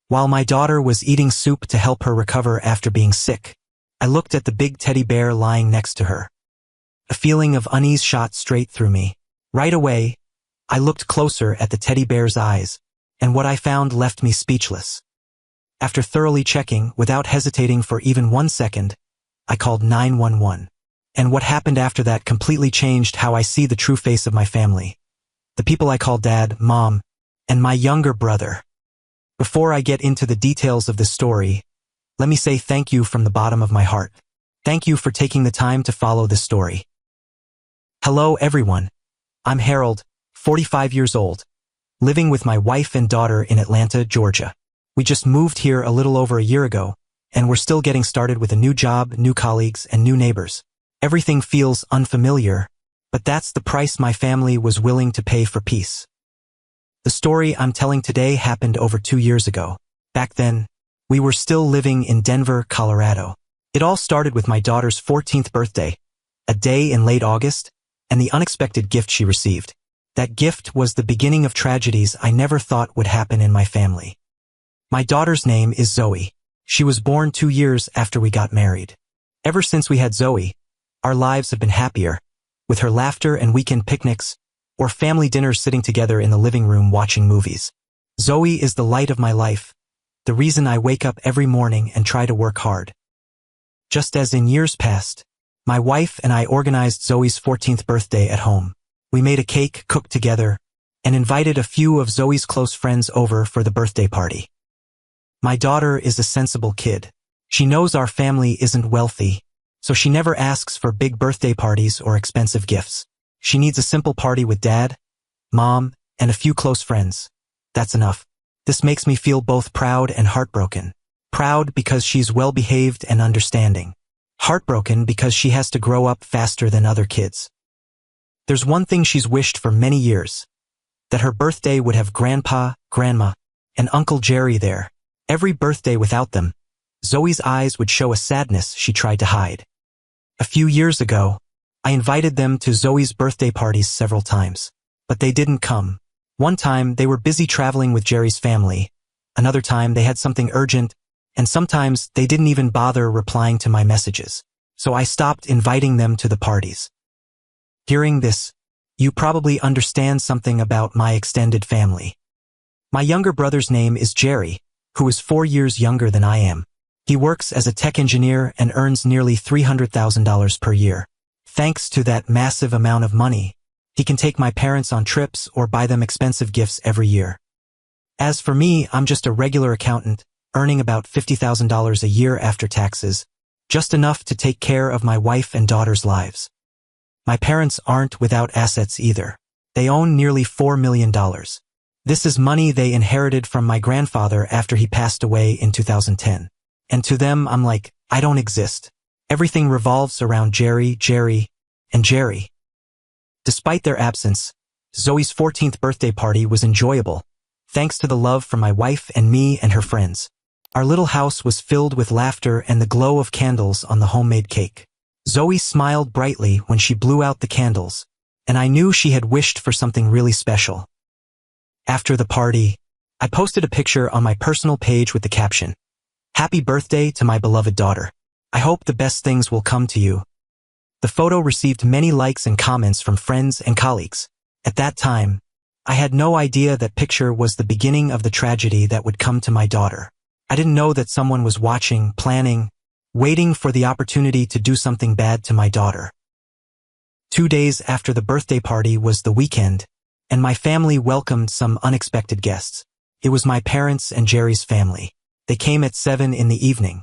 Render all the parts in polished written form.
While my daughter was eating soup to help her recover after being sick, I looked at the big teddy bear lying next to her. A feeling of unease shot straight through me. Right away, I looked closer at the teddy bear's eyes, and what I found left me speechless. After thoroughly checking, without hesitating for even 1 second, I called 911. And what happened after that completely changed how I see the true face of my family. The people I call Dad, Mom, and my younger brother. Before I get into the details of this story, let me say thank you from the bottom of my heart. Thank you for taking the time to follow this story. Hello everyone. I'm Harold, 45 years old, living with my wife and daughter in Atlanta, Georgia. We just moved here a little over a year ago, and we're still getting started with a new job, new colleagues, and new neighbors. Everything feels unfamiliar, but that's the price my family was willing to pay for peace. The story I'm telling today happened over 2 years ago. Back then, we were still living in Denver, Colorado. It all started with my daughter's 14th birthday, a day in late August, and the unexpected gift she received. That gift was the beginning of tragedies I never thought would happen in my family. My daughter's name is Zoe. She was born 2 years after we got married. Ever since we had Zoe, our lives have been happier, with her laughter and weekend picnics, or family dinners sitting together in the living room watching movies. Zoe is the light of my life, the reason I wake up every morning and try to work hard. Just as in years past, my wife and I organized Zoe's 14th birthday at home. We made a cake, cooked together, and invited a few of Zoe's close friends over for the birthday party. My daughter is a sensible kid. She knows our family isn't wealthy, so she never asks for big birthday parties or expensive gifts. She needs a simple party with Dad, Mom, and a few close friends. That's enough. This makes me feel both proud and heartbroken. Proud because she's well-behaved and understanding. Heartbroken because she has to grow up faster than other kids. There's one thing she's wished for many years, that her birthday would have Grandpa, Grandma, and Uncle Jerry there. Every birthday without them, Zoe's eyes would show a sadness she tried to hide. A few years ago, I invited them to Zoe's birthday parties several times, but they didn't come. One time, they were busy traveling with Jerry's family. Another time, they had something urgent, and sometimes they didn't even bother replying to my messages. So I stopped inviting them to the parties. Hearing this, you probably understand something about my extended family. My younger brother's name is Jerry, who is 4 years younger than I am. He works as a tech engineer and earns nearly $300,000 per year. Thanks to that massive amount of money, he can take my parents on trips or buy them expensive gifts every year. As for me, I'm just a regular accountant, earning about $50,000 a year after taxes, just enough to take care of my wife and daughter's lives. My parents aren't without assets either. They own nearly $4 million. This is money they inherited from my grandfather after he passed away in 2010. And to them, I'm like, I don't exist. Everything revolves around Jerry, and Jerry. Despite their absence, Zoe's 14th birthday party was enjoyable, thanks to the love from my wife and me and her friends. Our little house was filled with laughter and the glow of candles on the homemade cake. Zoe smiled brightly when she blew out the candles, and I knew she had wished for something really special. After the party, I posted a picture on my personal page with the caption, "Happy birthday to my beloved daughter. I hope the best things will come to you." The photo received many likes and comments from friends and colleagues. At that time, I had no idea that picture was the beginning of the tragedy that would come to my daughter. I didn't know that someone was watching, planning, waiting for the opportunity to do something bad to my daughter. 2 days after the birthday party was the weekend, and my family welcomed some unexpected guests. It was my parents and Jerry's family. They came at 7 in the evening.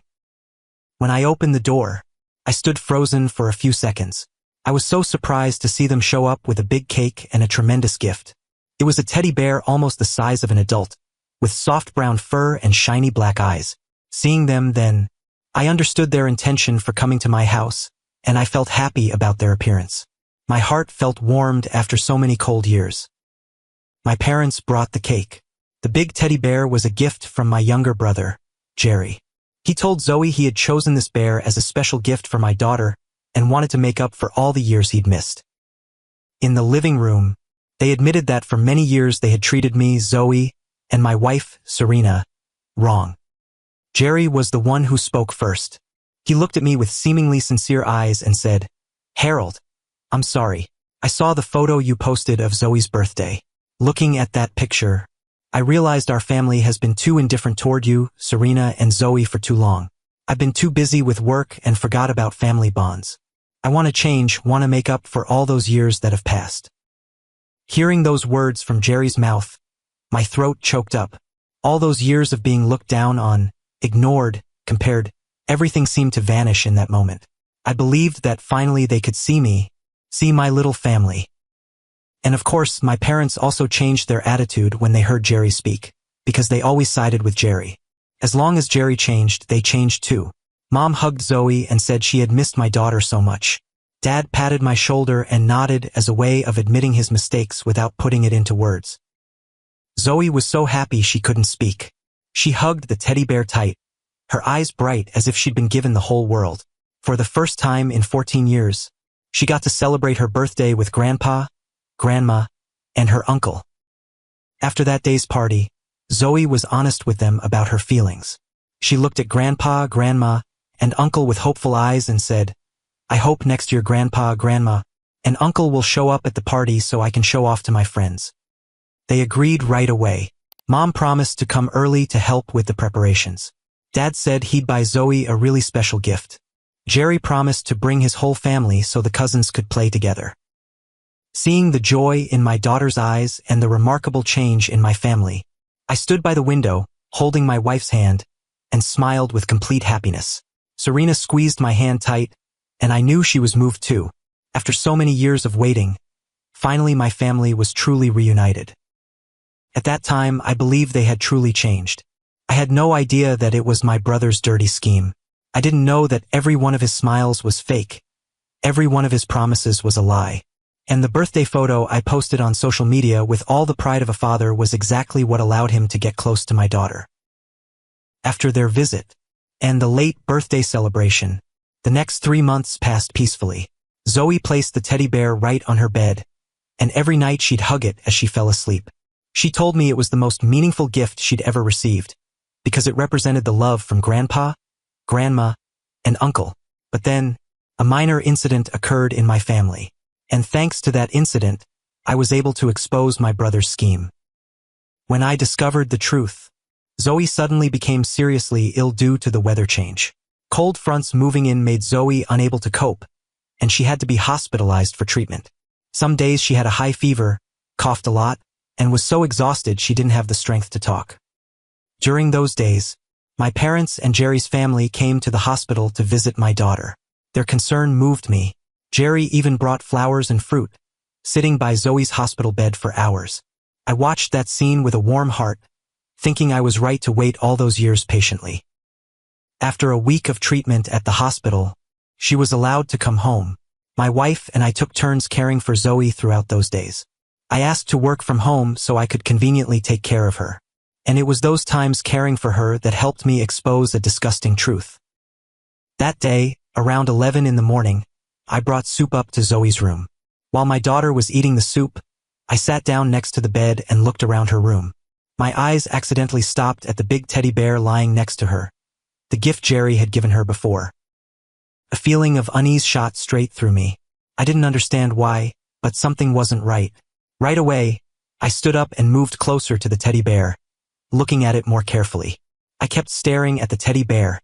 When I opened the door, I stood frozen for a few seconds. I was so surprised to see them show up with a big cake and a tremendous gift. It was a teddy bear almost the size of an adult, with soft brown fur and shiny black eyes. Seeing them then, I understood their intention for coming to my house, and I felt happy about their appearance. My heart felt warmed after so many cold years. My parents brought the cake. The big teddy bear was a gift from my younger brother, Jerry. He told Zoe he had chosen this bear as a special gift for my daughter and wanted to make up for all the years he'd missed. In the living room, they admitted that for many years they had treated me, Zoe, and my wife, Serena, Wrong. Jerry was the one who spoke first. He looked at me with seemingly sincere eyes and said, "Harold, I'm sorry. I saw the photo you posted of Zoe's birthday. Looking at that picture, I realized our family has been too indifferent toward you, Serena, and Zoe for too long. I've been too busy with work and forgot about family bonds. I want to change, want to make up for all those years that have passed." Hearing those words from Jerry's mouth, my throat choked up. All those years of being looked down on, ignored, compared, everything seemed to vanish in that moment. I believed that finally they could see me, see my little family. And of course, my parents also changed their attitude when they heard Jerry speak, because they always sided with Jerry. As long as Jerry changed, they changed too. Mom hugged Zoe and said she had missed my daughter so much. Dad patted my shoulder and nodded as a way of admitting his mistakes without putting it into words. Zoe was so happy she couldn't speak. She hugged the teddy bear tight, her eyes bright as if she'd been given the whole world. For the first time in 14 years, she got to celebrate her birthday with Grandpa, Grandma, and her uncle. After that day's party, Zoe was honest with them about her feelings. She looked at Grandpa, Grandma, and Uncle with hopeful eyes and said, "I hope next year Grandpa, Grandma, and Uncle will show up at the party so I can show off to my friends." They agreed right away. Mom promised to come early to help with the preparations. Dad said he'd buy Zoe a really special gift. Jerry promised to bring his whole family so the cousins could play together. Seeing the joy in my daughter's eyes and the remarkable change in my family, I stood by the window, holding my wife's hand, and smiled with complete happiness. Serena squeezed my hand tight, and I knew she was moved too. After so many years of waiting, finally my family was truly reunited. At that time, I believed they had truly changed. I had no idea that it was my brother's dirty scheme. I didn't know that every one of his smiles was fake. Every one of his promises was a lie. And the birthday photo I posted on social media with all the pride of a father was exactly what allowed him to get close to my daughter. After their visit, and the late birthday celebration, the next 3 months passed peacefully. Zoe placed the teddy bear right on her bed, and every night she'd hug it as she fell asleep. She told me it was the most meaningful gift she'd ever received, because it represented the love from Grandpa, Grandma, and Uncle. But then, a minor incident occurred in my family. And thanks to that incident, I was able to expose my brother's scheme. When I discovered the truth, Zoe suddenly became seriously ill due to the weather change. Cold fronts moving in made Zoe unable to cope, and she had to be hospitalized for treatment. Some days she had a high fever, coughed a lot, and was so exhausted she didn't have the strength to talk. During those days, my parents and Jerry's family came to the hospital to visit my daughter. Their concern moved me. Jerry even brought flowers and fruit, sitting by Zoe's hospital bed for hours. I watched that scene with a warm heart, thinking I was right to wait all those years patiently. After a week of treatment at the hospital, she was allowed to come home. My wife and I took turns caring for Zoe throughout those days. I asked to work from home so I could conveniently take care of her. And it was those times caring for her that helped me expose a disgusting truth. That day, around 11 in the morning, I brought soup up to Zoe's room. While my daughter was eating the soup, I sat down next to the bed and looked around her room. My eyes accidentally stopped at the big teddy bear lying next to her, the gift Jerry had given her before. A feeling of unease shot straight through me. I didn't understand why, but something wasn't right. Right away, I stood up and moved closer to the teddy bear, looking at it more carefully. I kept staring at the teddy bear,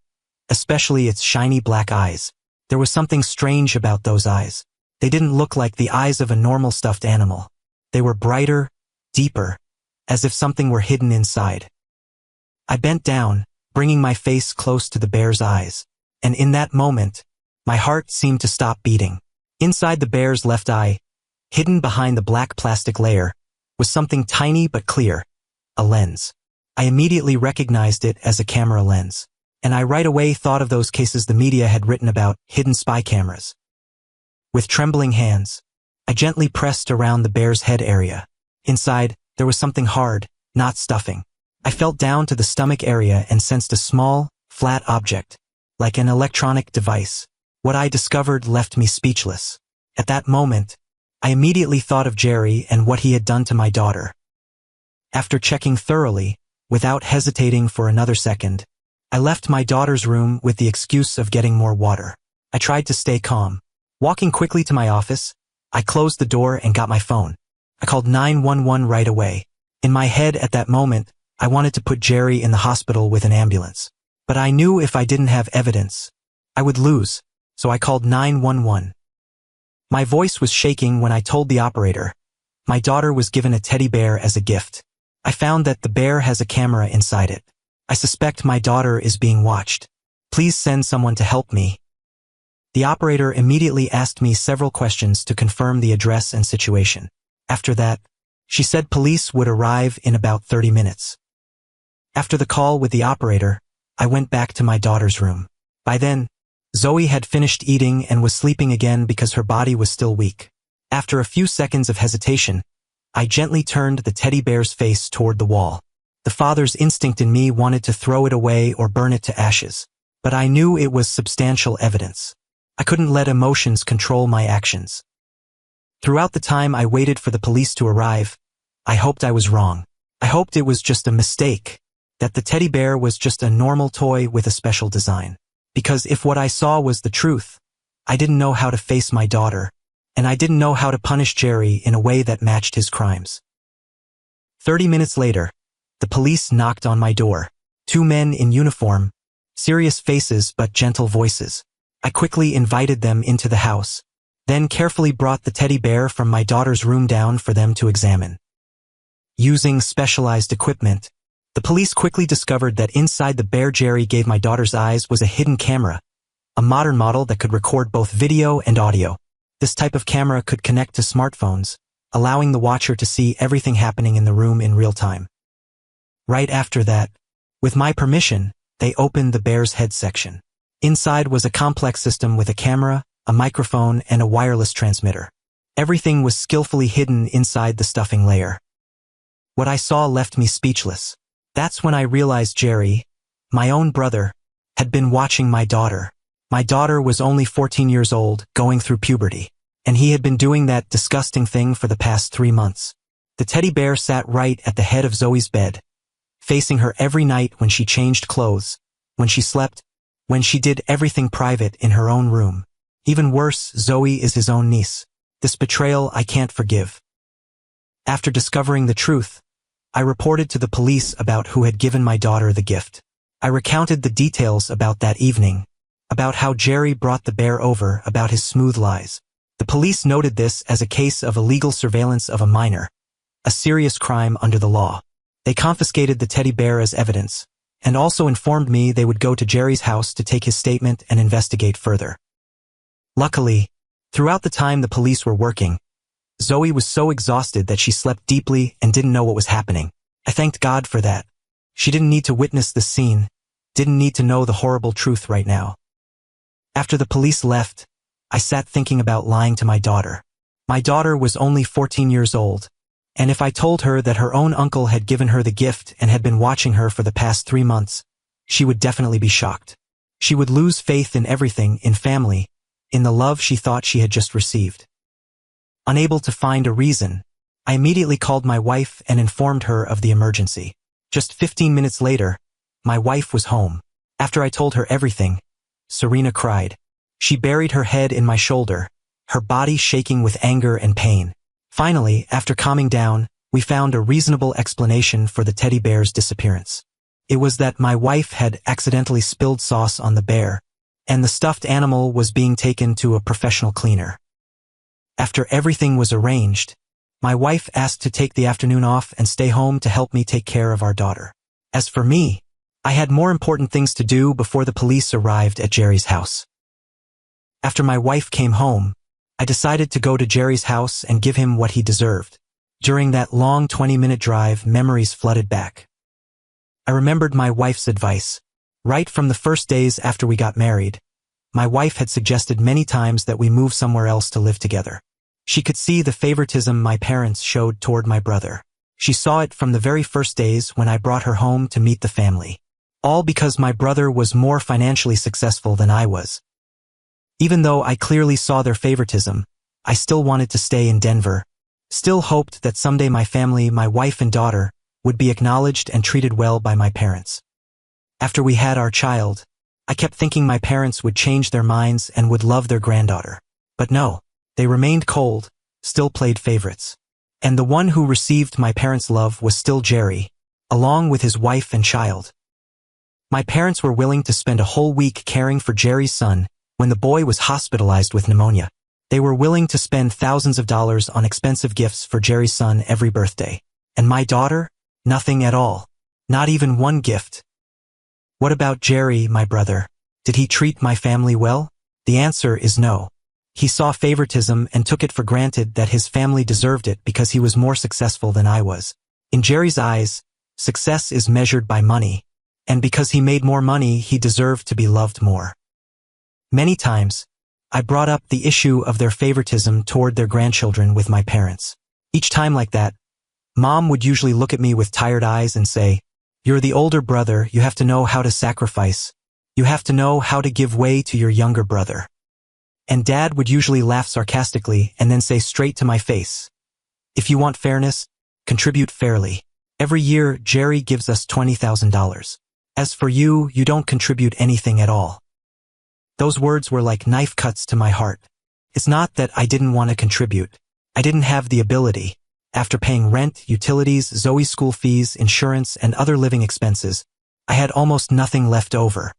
especially its shiny black eyes. There was something strange about those eyes. They didn't look like the eyes of a normal stuffed animal. They were brighter, deeper, as if something were hidden inside. I bent down, bringing my face close to the bear's eyes, and in that moment, my heart seemed to stop beating. Inside the bear's left eye, hidden behind the black plastic layer, was something tiny but clear, a lens. I immediately recognized it as a camera lens. And I right away thought of those cases the media had written about, hidden spy cameras. With trembling hands, I gently pressed around the bear's head area. Inside, there was something hard, not stuffing. I felt down to the stomach area and sensed a small, flat object, like an electronic device. What I discovered left me speechless. At that moment, I immediately thought of Jerry and what he had done to my daughter. After checking thoroughly, Without hesitating for another second, I left my daughter's room with the excuse of getting more water. I tried to stay calm. Walking quickly to my office, I closed the door and got my phone. I called 911 right away. In my head at that moment, I wanted to put Jerry in the hospital with an ambulance. But I knew if I didn't have evidence, I would lose, so I called 911. My voice was shaking when I told the operator, my daughter was given a teddy bear as a gift. I found that the bear has a camera inside it. I suspect my daughter is being watched. Please send someone to help me. The operator immediately asked me several questions to confirm the address and situation. After that, she said police would arrive in about 30 minutes. After the call with the operator, I went back to my daughter's room. By then, Zoe had finished eating and was sleeping again because her body was still weak. After a few seconds of hesitation, I gently turned the teddy bear's face toward the wall. The father's instinct in me wanted to throw it away or burn it to ashes, but I knew it was substantial evidence. I couldn't let emotions control my actions. Throughout the time I waited for the police to arrive, I hoped I was wrong. I hoped it was just a mistake, that the teddy bear was just a normal toy with a special design. Because if what I saw was the truth, I didn't know how to face my daughter, and I didn't know how to punish Jerry in a way that matched his crimes. 30 minutes later, the police knocked on my door. 2 men in uniform, serious faces but gentle voices. I quickly invited them into the house, then carefully brought the teddy bear from my daughter's room down for them to examine. Using specialized equipment, the police quickly discovered that inside the bear Jerry gave my daughter's eyes was a hidden camera, a modern model that could record both video and audio. This type of camera could connect to smartphones, allowing the watcher to see everything happening in the room in real time. Right after that, with my permission, they opened the bear's head section. Inside was a complex system with a camera, a microphone, and a wireless transmitter. Everything was skillfully hidden inside the stuffing layer. What I saw left me speechless. That's when I realized Jerry, my own brother, had been watching my daughter. My daughter was only 14 years old, going through puberty, and he had been doing that disgusting thing for the past 3 months. The teddy bear sat right at the head of Zoe's bed, facing her every night when she changed clothes, when she slept, when she did everything private in her own room. Even worse, Zoe is his own niece. This betrayal I can't forgive. After discovering the truth, I reported to the police about who had given my daughter the gift. I recounted the details about that evening, about how Jerry brought the bear over, about his smooth lies. The police noted this as a case of illegal surveillance of a minor, a serious crime under the law. They confiscated the teddy bear as evidence, and also informed me they would go to Jerry's house to take his statement and investigate further. Luckily, throughout the time the police were working, Zoe was so exhausted that she slept deeply and didn't know what was happening. I thanked God for that. She didn't need to witness this scene, didn't need to know the horrible truth right now. After the police left, I sat thinking about lying to my daughter. My daughter was only 14 years old, and if I told her that her own uncle had given her the gift and had been watching her for the past 3 months, she would definitely be shocked. She would lose faith in everything, in family, in the love she thought she had just received. Unable to find a reason, I immediately called my wife and informed her of the emergency. Just 15 minutes later, my wife was home. After I told her everything, Serena cried. She buried her head in my shoulder, her body shaking with anger and pain. Finally, after calming down, we found a reasonable explanation for the teddy bear's disappearance. It was that my wife had accidentally spilled sauce on the bear, and the stuffed animal was being taken to a professional cleaner. After everything was arranged, my wife asked to take the afternoon off and stay home to help me take care of our daughter. As for me, I had more important things to do before the police arrived at Jerry's house. After my wife came home, I decided to go to Jerry's house and give him what he deserved. During that long 20-minute drive, memories flooded back. I remembered my wife's advice. Right from the first days after we got married, my wife had suggested many times that we move somewhere else to live together. She could see the favoritism my parents showed toward my brother. She saw it from the very first days when I brought her home to meet the family. All because my brother was more financially successful than I was. Even though I clearly saw their favoritism, I still wanted to stay in Denver, still hoped that someday my family, my wife and daughter, would be acknowledged and treated well by my parents. After we had our child, I kept thinking my parents would change their minds and would love their granddaughter. But no, they remained cold, still played favorites. And the one who received my parents' love was still Jerry, along with his wife and child. My parents were willing to spend a whole week caring for Jerry's son when the boy was hospitalized with pneumonia. They were willing to spend thousands of dollars on expensive gifts for Jerry's son every birthday. And my daughter? Nothing at all. Not even one gift. What about Jerry, my brother? Did he treat my family well? The answer is no. He saw favoritism and took it for granted that his family deserved it because he was more successful than I was. In Jerry's eyes, success is measured by money, and because he made more money, he deserved to be loved more. Many times, I brought up the issue of their favoritism toward their grandchildren with my parents. Each time like that, Mom would usually look at me with tired eyes and say, "You're the older brother, you have to know how to sacrifice. You have to know how to give way to your younger brother." And Dad would usually laugh sarcastically and then say straight to my face, "If you want fairness, contribute fairly. Every year, Jerry gives us $20,000. As for you, you don't contribute anything at all." Those words were like knife cuts to my heart. It's not that I didn't want to contribute. I didn't have the ability. After paying rent, utilities, Zoe's school fees, insurance, and other living expenses, I had almost nothing left over.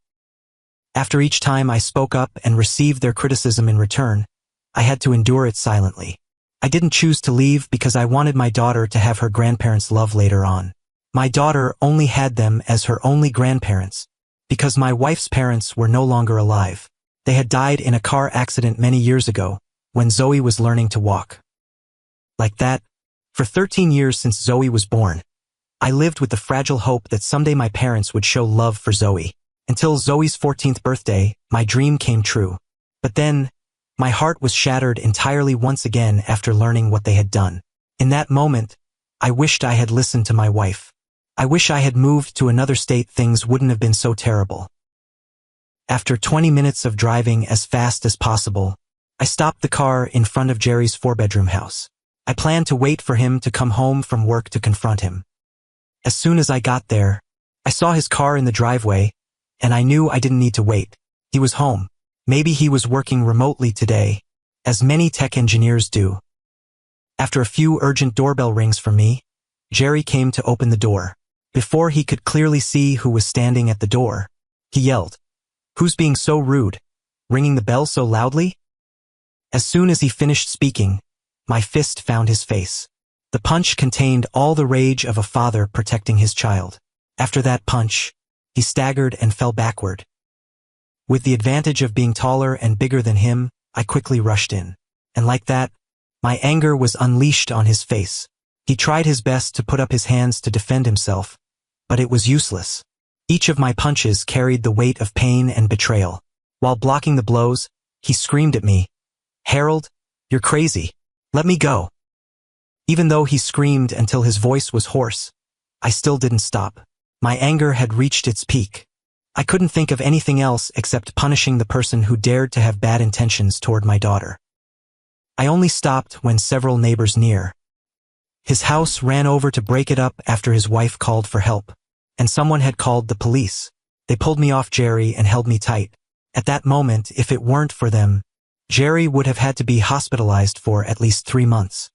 After each time I spoke up and received their criticism in return, I had to endure it silently. I didn't choose to leave because I wanted my daughter to have her grandparents' love later on. My daughter only had them as her only grandparents, because my wife's parents were no longer alive. They had died in a car accident many years ago, when Zoe was learning to walk. Like that, for 13 years since Zoe was born, I lived with the fragile hope that someday my parents would show love for Zoe. Until Zoe's 14th birthday, my dream came true. But then, my heart was shattered entirely once again after learning what they had done. In that moment, I wished I had listened to my wife. I wish I had moved to another state, things wouldn't have been so terrible. After 20 minutes of driving as fast as possible, I stopped the car in front of Jerry's 4-bedroom house. I planned to wait for him to come home from work to confront him. As soon as I got there, I saw his car in the driveway, and I knew I didn't need to wait. He was home. Maybe he was working remotely today, as many tech engineers do. After a few urgent doorbell rings from me, Jerry came to open the door. Before he could clearly see who was standing at the door, he yelled, "Who's being so rude? Ringing the bell so loudly?" As soon as he finished speaking, my fist found his face. The punch contained all the rage of a father protecting his child. After that punch, he staggered and fell backward. With the advantage of being taller and bigger than him, I quickly rushed in. And like that, my anger was unleashed on his face. He tried his best to put up his hands to defend himself, but it was useless. Each of my punches carried the weight of pain and betrayal. While blocking the blows, he screamed at me, "Harold, you're crazy. Let me go." Even though he screamed until his voice was hoarse, I still didn't stop. My anger had reached its peak. I couldn't think of anything else except punishing the person who dared to have bad intentions toward my daughter. I only stopped when several neighbors near his house ran over to break it up after his wife called for help, and someone had called the police. They pulled me off Jerry and held me tight. At that moment, if it weren't for them, Jerry would have had to be hospitalized for at least 3 months.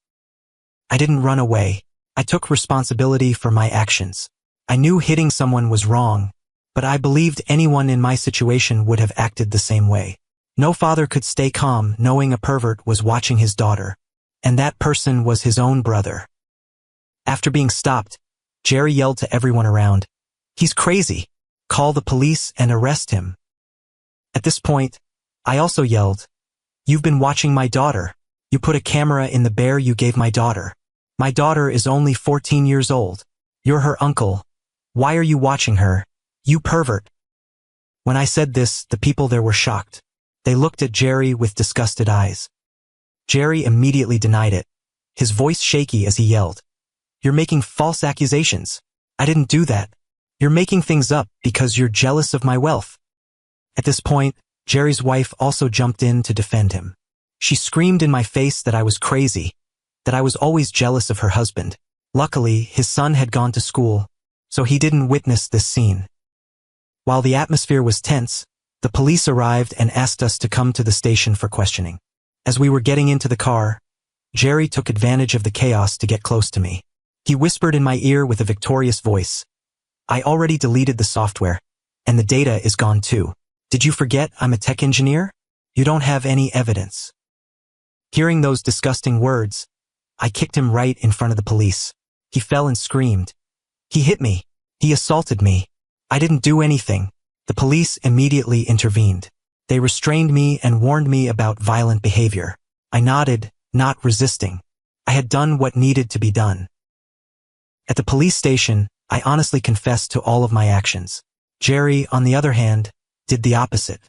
I didn't run away. I took responsibility for my actions. I knew hitting someone was wrong, but I believed anyone in my situation would have acted the same way. No father could stay calm knowing a pervert was watching his daughter, and that person was his own brother. After being stopped, Jerry yelled to everyone around, "He's crazy. Call the police and arrest him." At this point, I also yelled, "You've been watching my daughter. You put a camera in the bear you gave my daughter. My daughter is only 14 years old. You're her uncle. Why are you watching her? You pervert." When I said this, the people there were shocked. They looked at Jerry with disgusted eyes. Jerry immediately denied it, his voice shaky as he yelled, "You're making false accusations. I didn't do that. You're making things up because you're jealous of my wealth." At this point, Jerry's wife also jumped in to defend him. She screamed in my face that I was crazy, that I was always jealous of her husband. Luckily, his son had gone to school, so he didn't witness this scene. While the atmosphere was tense, the police arrived and asked us to come to the station for questioning. As we were getting into the car, Jerry took advantage of the chaos to get close to me. He whispered in my ear with a victorious voice, "I already deleted the software, and the data is gone too. Did you forget I'm a tech engineer? You don't have any evidence." Hearing those disgusting words, I kicked him right in front of the police. He fell and screamed. He hit me. He assaulted me. I didn't do anything. The police immediately intervened. They restrained me and warned me about violent behavior. I nodded, not resisting. I had done what needed to be done. At the police station, I honestly confessed to all of my actions. Jerry, on the other hand, did the opposite.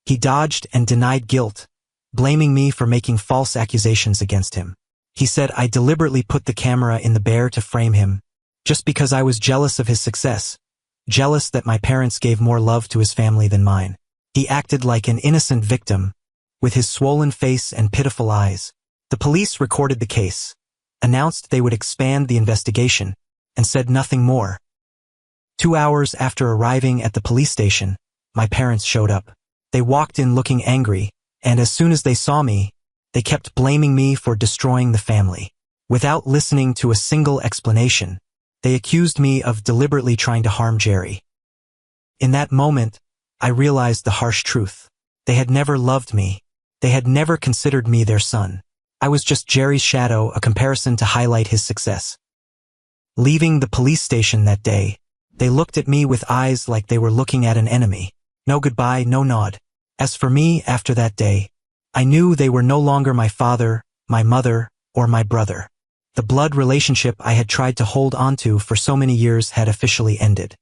He dodged and denied guilt, blaming me for making false accusations against him. He said I deliberately put the camera in the bear to frame him, just because I was jealous of his success, jealous that my parents gave more love to his family than mine. He acted like an innocent victim, with his swollen face and pitiful eyes. The police recorded the case, announced they would expand the investigation, and said nothing more. 2 hours after arriving at the police station, my parents showed up. They walked in looking angry, and as soon as they saw me, they kept blaming me for destroying the family. Without listening to a single explanation, they accused me of deliberately trying to harm Jerry. In that moment, I realized the harsh truth. They had never loved me. They had never considered me their son. I was just Jerry's shadow, a comparison to highlight his success. Leaving the police station that day, they looked at me with eyes like they were looking at an enemy. No goodbye, no nod. As for me, after that day, I knew they were no longer my father, my mother, or my brother. The blood relationship I had tried to hold onto for so many years had officially ended.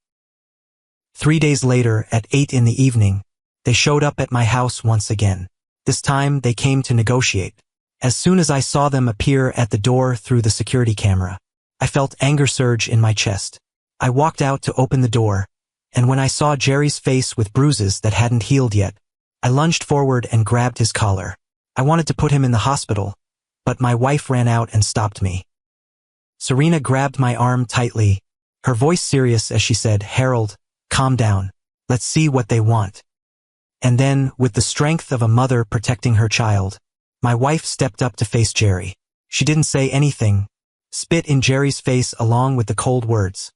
3 days later, at 8 in the evening, they showed up at my house once again. This time, they came to negotiate. As soon as I saw them appear at the door through the security camera, I felt anger surge in my chest. I walked out to open the door, and when I saw Jerry's face with bruises that hadn't healed yet, I lunged forward and grabbed his collar. I wanted to put him in the hospital, but my wife ran out and stopped me. Serena grabbed my arm tightly, her voice serious as she said, "Harold, calm down. Let's see what they want." And then, with the strength of a mother protecting her child, my wife stepped up to face Jerry. She didn't say anything, spit in Jerry's face along with the cold words,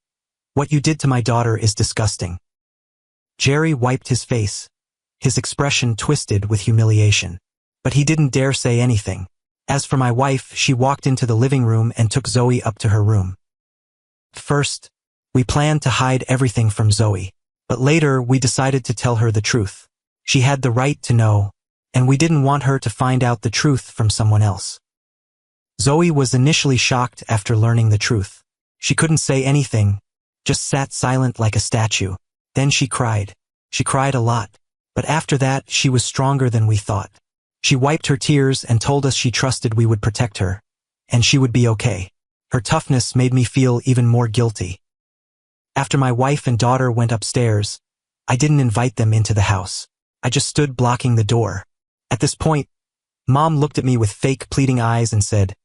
"What you did to my daughter is disgusting." Jerry wiped his face, his expression twisted with humiliation. But he didn't dare say anything. As for my wife, she walked into the living room and took Zoe up to her room. First, we planned to hide everything from Zoe, but later we decided to tell her the truth. She had the right to know, and we didn't want her to find out the truth from someone else. Zoe was initially shocked after learning the truth. She couldn't say anything, just sat silent like a statue. Then she cried. She cried a lot, but after that she was stronger than we thought. She wiped her tears and told us she trusted we would protect her, and she would be okay. Her toughness made me feel even more guilty. After my wife and daughter went upstairs, I didn't invite them into the house. I just stood blocking the door. At this point, Mom looked at me with fake pleading eyes and said,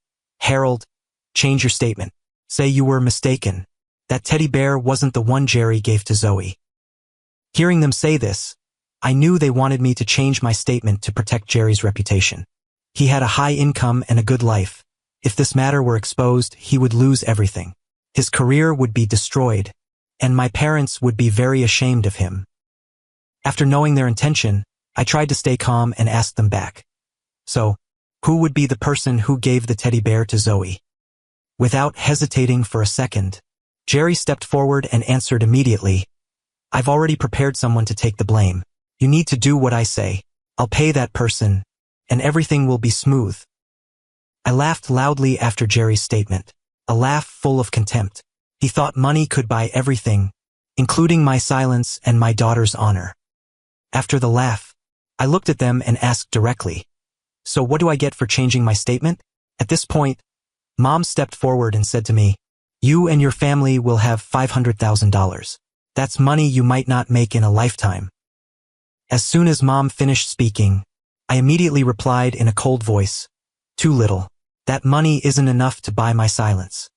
"Harold, change your statement. Say you were mistaken. That teddy bear wasn't the one Jerry gave to Zoe." Hearing them say this, I knew they wanted me to change my statement to protect Jerry's reputation. He had a high income and a good life. If this matter were exposed, he would lose everything. His career would be destroyed, and my parents would be very ashamed of him. After knowing their intention, I tried to stay calm and asked them back. "So, who would be the person who gave the teddy bear to Zoe?" Without hesitating for a second, Jerry stepped forward and answered immediately, "I've already prepared someone to take the blame. You need to do what I say. I'll pay that person, and everything will be smooth." I laughed loudly after Jerry's statement, a laugh full of contempt. He thought money could buy everything, including my silence and my daughter's honor. After the laugh, I looked at them and asked directly, "So what do I get for changing my statement?" At this point, Mom stepped forward and said to me, "You and your family will have $500,000. That's money you might not make in a lifetime." As soon as Mom finished speaking, I immediately replied in a cold voice, "Too little. That money isn't enough to buy my silence."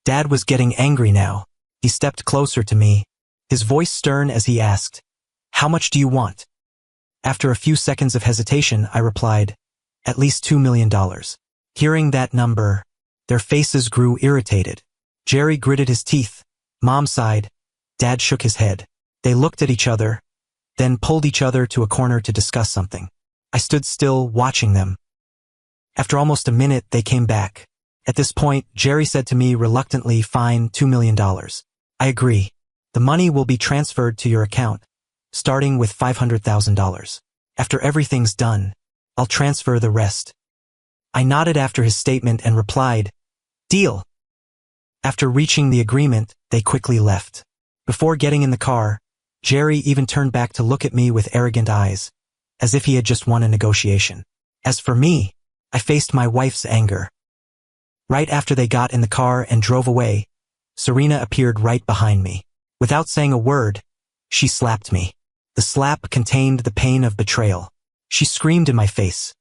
Dad was getting angry now. He stepped closer to me, his voice stern as he asked, "How much do you want?" After a few seconds of hesitation, I replied, "At least $2 million. Hearing that number, their faces grew irritated. Jerry gritted his teeth. Mom sighed. Dad shook his head. They looked at each other, then pulled each other to a corner to discuss something. I stood still, watching them. After almost a minute, they came back. At this point, Jerry said to me reluctantly, "Fine, $2 million. I agree. The money will be transferred to your account, starting with $500,000. After everything's done, I'll transfer the rest." I nodded after his statement and replied, "Deal." After reaching the agreement, they quickly left. Before getting in the car, Jerry even turned back to look at me with arrogant eyes, as if he had just won a negotiation. As for me, I faced my wife's anger. Right after they got in the car and drove away, Serena appeared right behind me. Without saying a word, she slapped me. The slap contained the pain of betrayal. She screamed in my face,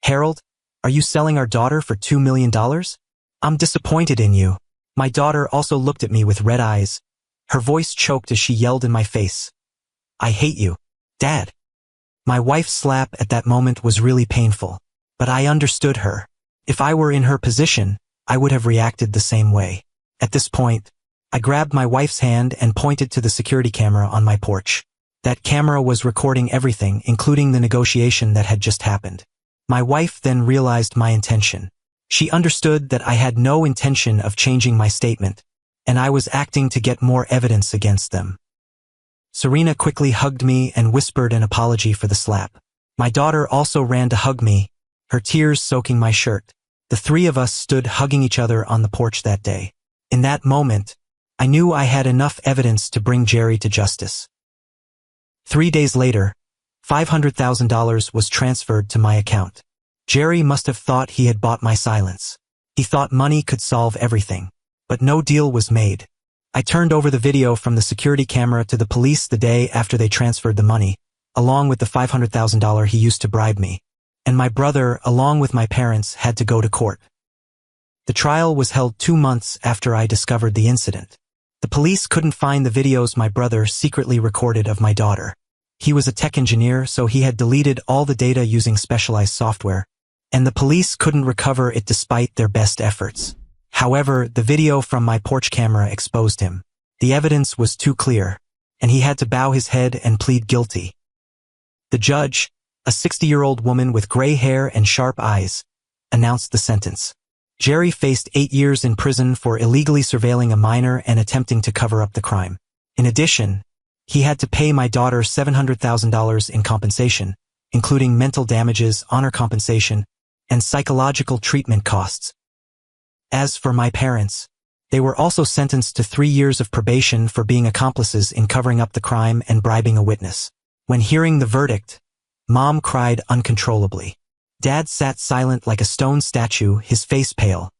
"Harold, are you selling our daughter for $2 million? I'm disappointed in you." My daughter also looked at me with red eyes. Her voice choked as she yelled in my face, "I hate you, Dad." My wife's slap at that moment was really painful, but I understood her. If I were in her position, I would have reacted the same way. At this point, I grabbed my wife's hand and pointed to the security camera on my porch. That camera was recording everything, including the negotiation that had just happened. My wife then realized my intention. She understood that I had no intention of changing my statement, and I was acting to get more evidence against them. Serena quickly hugged me and whispered an apology for the slap. My daughter also ran to hug me, her tears soaking my shirt. The three of us stood hugging each other on the porch that day. In that moment, I knew I had enough evidence to bring Jerry to justice. 3 days later, $500,000 was transferred to my account. Jerry must have thought he had bought my silence. He thought money could solve everything. But no deal was made. I turned over the video from the security camera to the police the day after they transferred the money, along with the $500,000 he used to bribe me. And my brother, along with my parents, had to go to court. The trial was held 2 months after I discovered the incident. The police couldn't find the videos my brother secretly recorded of my daughter. He was a tech engineer, so he had deleted all the data using specialized software, and the police couldn't recover it despite their best efforts. However, the video from my porch camera exposed him. The evidence was too clear, and he had to bow his head and plead guilty. The judge, a 60-year-old woman with gray hair and sharp eyes, announced the sentence. Jerry faced 8 years in prison for illegally surveilling a minor and attempting to cover up the crime. In addition, he had to pay my daughter $700,000 in compensation, including mental damages, honor compensation, and psychological treatment costs. As for my parents, they were also sentenced to 3 years of probation for being accomplices in covering up the crime and bribing a witness. When hearing the verdict, Mom cried uncontrollably. Dad sat silent like a stone statue, his face pale.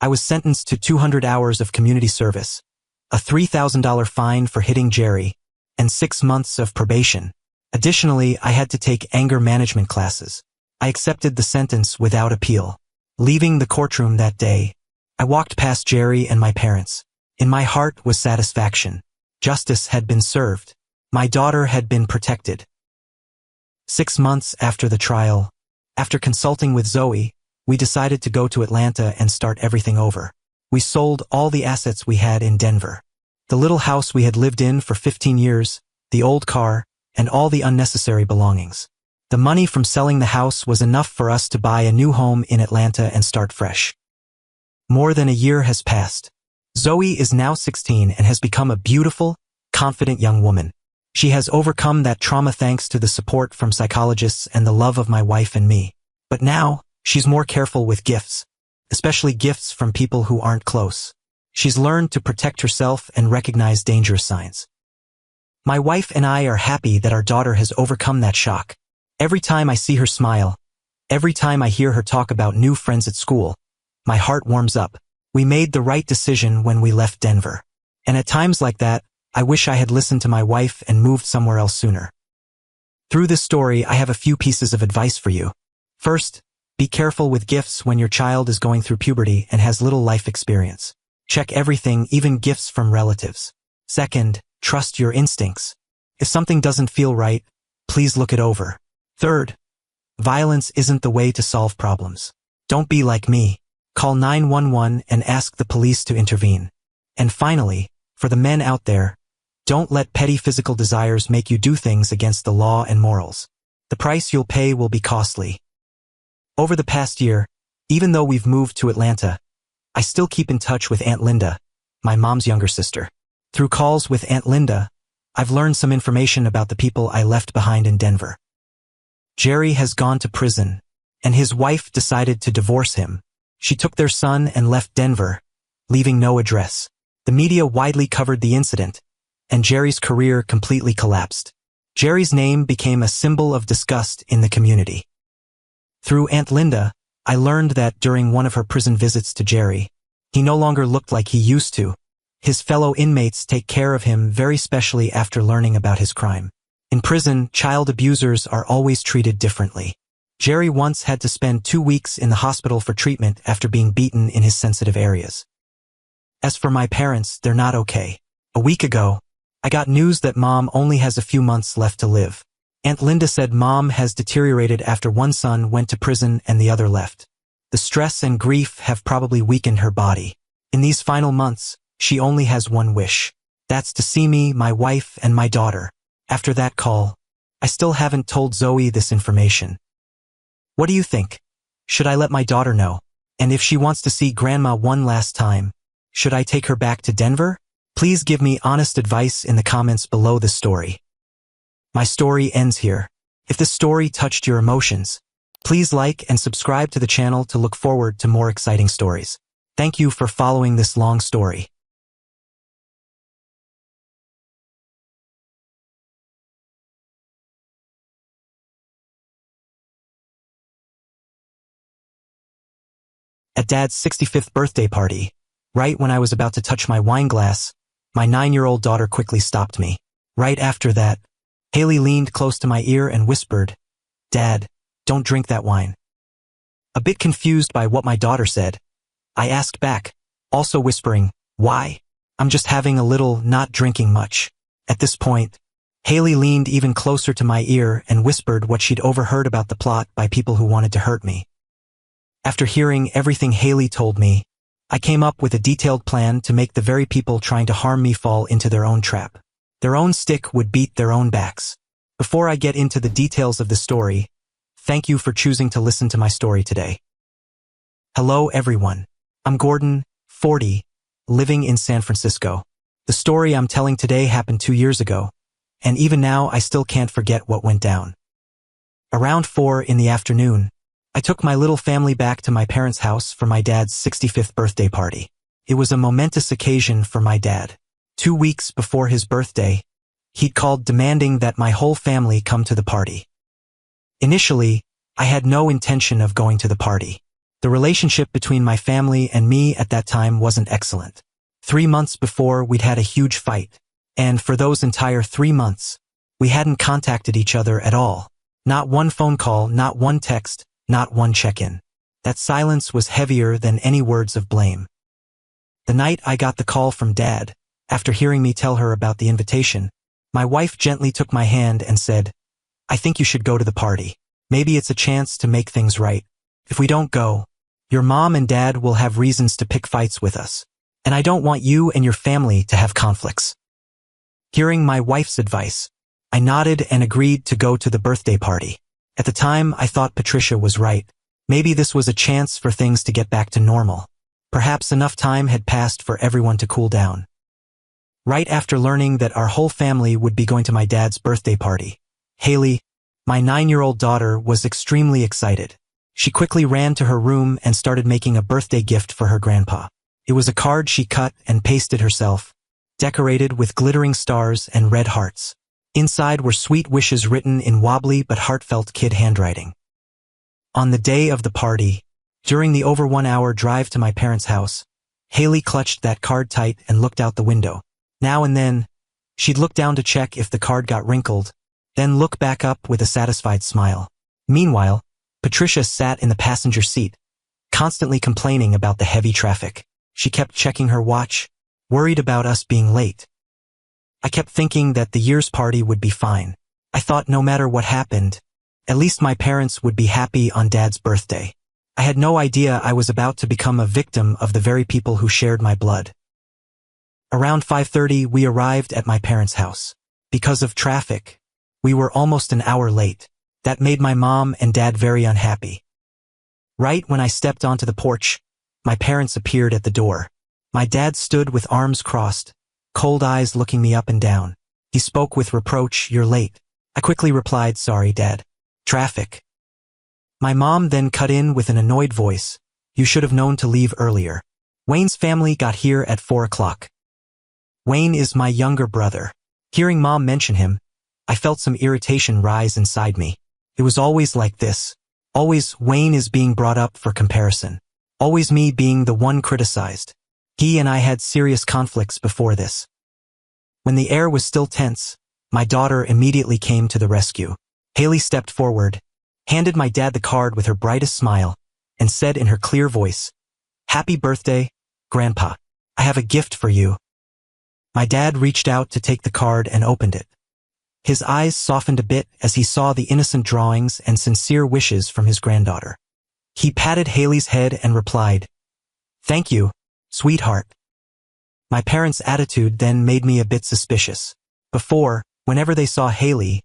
I was sentenced to 200 hours of community service, a $3,000 fine for hitting Jerry, and 6 months of probation. Additionally, I had to take anger management classes. I accepted the sentence without appeal. Leaving the courtroom that day, I walked past Jerry and my parents. In my heart was satisfaction. Justice had been served. My daughter had been protected. 6 months after the trial, after consulting with Zoe, we decided to go to Atlanta and start everything over. We sold all the assets we had in Denver. The little house we had lived in for 15 years, the old car, and all the unnecessary belongings. The money from selling the house was enough for us to buy a new home in Atlanta and start fresh. More than a year has passed. Zoe is now 16 and has become a beautiful, confident young woman. She has overcome that trauma thanks to the support from psychologists and the love of my wife and me. But now, she's more careful with gifts, especially gifts from people who aren't close. She's learned to protect herself and recognize dangerous signs. My wife and I are happy that our daughter has overcome that shock. Every time I see her smile, every time I hear her talk about new friends at school, my heart warms up. We made the right decision when we left Denver. And at times like that, I wish I had listened to my wife and moved somewhere else sooner. Through this story, I have a few pieces of advice for you. First, be careful with gifts when your child is going through puberty and has little life experience. Check everything, even gifts from relatives. Second, trust your instincts. If something doesn't feel right, please look it over. Third, violence isn't the way to solve problems. Don't be like me. Call 911 and ask the police to intervene. And finally, for the men out there, don't let petty physical desires make you do things against the law and morals. The price you'll pay will be costly. Over the past year, even though we've moved to Atlanta, I still keep in touch with Aunt Linda, my mom's younger sister. Through calls with Aunt Linda, I've learned some information about the people I left behind in Denver. Jerry has gone to prison, and his wife decided to divorce him. She took their son and left Denver, leaving no address. The media widely covered the incident, and Jerry's career completely collapsed. Jerry's name became a symbol of disgust in the community. Through Aunt Linda, I learned that during one of her prison visits to Jerry, he no longer looked like he used to. His fellow inmates take care of him very specially after learning about his crime. In prison, child abusers are always treated differently. Jerry once had to spend 2 weeks in the hospital for treatment after being beaten in his sensitive areas. As for my parents, they're not okay. A week ago, I got news that Mom only has a few months left to live. Aunt Linda said Mom has deteriorated after one son went to prison and the other left. The stress and grief have probably weakened her body. In these final months, she only has one wish. That's to see me, my wife, and my daughter. After that call, I still haven't told Zoe this information. What do you think? Should I let my daughter know? And if she wants to see Grandma one last time, should I take her back to Denver? Please give me honest advice in the comments below this story. My story ends here. If this story touched your emotions, please like and subscribe to the channel to look forward to more exciting stories. Thank you for following this long story. At Dad's 65th birthday party, right when I was about to touch my wine glass, my 9-year-old daughter quickly stopped me. Right after that, Haley leaned close to my ear and whispered, "Dad, don't drink that wine." A bit confused by what my daughter said, I asked back, also whispering, "Why? I'm just having a little, not drinking much." At this point, Haley leaned even closer to my ear and whispered what she'd overheard about the plot by people who wanted to hurt me. After hearing everything Haley told me, I came up with a detailed plan to make the very people trying to harm me fall into their own trap. Their own stick would beat their own backs. Before I get into the details of the story, thank you for choosing to listen to my story today. Hello everyone. I'm Gordon, 40, living in San Francisco. The story I'm telling today happened 2 years ago, and even now I still can't forget what went down. Around 4 in the afternoon, I took my little family back to my parents' house for my dad's 65th birthday party. It was a momentous occasion for my dad. 2 weeks before his birthday, he'd called demanding that my whole family come to the party. Initially, I had no intention of going to the party. The relationship between my family and me at that time wasn't excellent. 3 months before, we'd had a huge fight, and for those entire 3 months, we hadn't contacted each other at all. Not one phone call, not one text, not one check-in. That silence was heavier than any words of blame. The night I got the call from Dad, after hearing me tell her about the invitation, my wife gently took my hand and said, "I think you should go to the party. Maybe it's a chance to make things right. If we don't go, your mom and dad will have reasons to pick fights with us, and I don't want you and your family to have conflicts." Hearing my wife's advice, I nodded and agreed to go to the birthday party. At the time, I thought Patricia was right. Maybe this was a chance for things to get back to normal. Perhaps enough time had passed for everyone to cool down. Right after learning that our whole family would be going to my dad's birthday party, Haley, my 9-year-old daughter, was extremely excited. She quickly ran to her room and started making a birthday gift for her grandpa. It was a card she cut and pasted herself, decorated with glittering stars and red hearts. Inside were sweet wishes written in wobbly but heartfelt kid handwriting. On the day of the party, during the over 1-hour drive to my parents' house, Haley clutched that card tight and looked out the window. Now and then, she'd look down to check if the card got wrinkled, then look back up with a satisfied smile. Meanwhile, Patricia sat in the passenger seat, constantly complaining about the heavy traffic. She kept checking her watch, worried about us being late. I kept thinking that the year's party would be fine. I thought no matter what happened, at least my parents would be happy on Dad's birthday. I had no idea I was about to become a victim of the very people who shared my blood. Around 5:30, we arrived at my parents' house. Because of traffic, we were almost an hour late. That made my mom and dad very unhappy. Right when I stepped onto the porch, my parents appeared at the door. My dad stood with arms crossed, cold eyes looking me up and down. He spoke with reproach, "You're late." I quickly replied, "Sorry, Dad. Traffic." My mom then cut in with an annoyed voice, "You should have known to leave earlier. Wayne's family got here at 4 o'clock. Wayne is my younger brother." Hearing Mom mention him, I felt some irritation rise inside me. It was always like this. Always Wayne is being brought up for comparison. Always me being the one criticized. He and I had serious conflicts before this. When the air was still tense, my daughter immediately came to the rescue. Haley stepped forward, handed my dad the card with her brightest smile, and said in her clear voice, "Happy birthday, Grandpa. I have a gift for you." My dad reached out to take the card and opened it. His eyes softened a bit as he saw the innocent drawings and sincere wishes from his granddaughter. He patted Haley's head and replied, "Thank you, sweetheart." My parents' attitude then made me a bit suspicious. Before, whenever they saw Haley,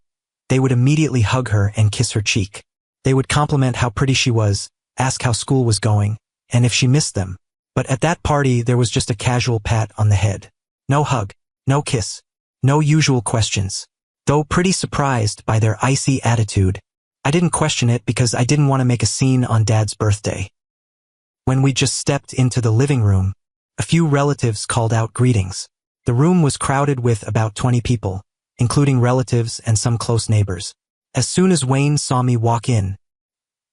they would immediately hug her and kiss her cheek. They would compliment how pretty she was, ask how school was going, and if she missed them. But at that party there was just a casual pat on the head. No hug, no kiss, no usual questions. Though pretty surprised by their icy attitude, I didn't question it because I didn't want to make a scene on Dad's birthday. When we just stepped into the living room, a few relatives called out greetings. The room was crowded with about 20 people, including relatives and some close neighbors. As soon as Wayne saw me walk in,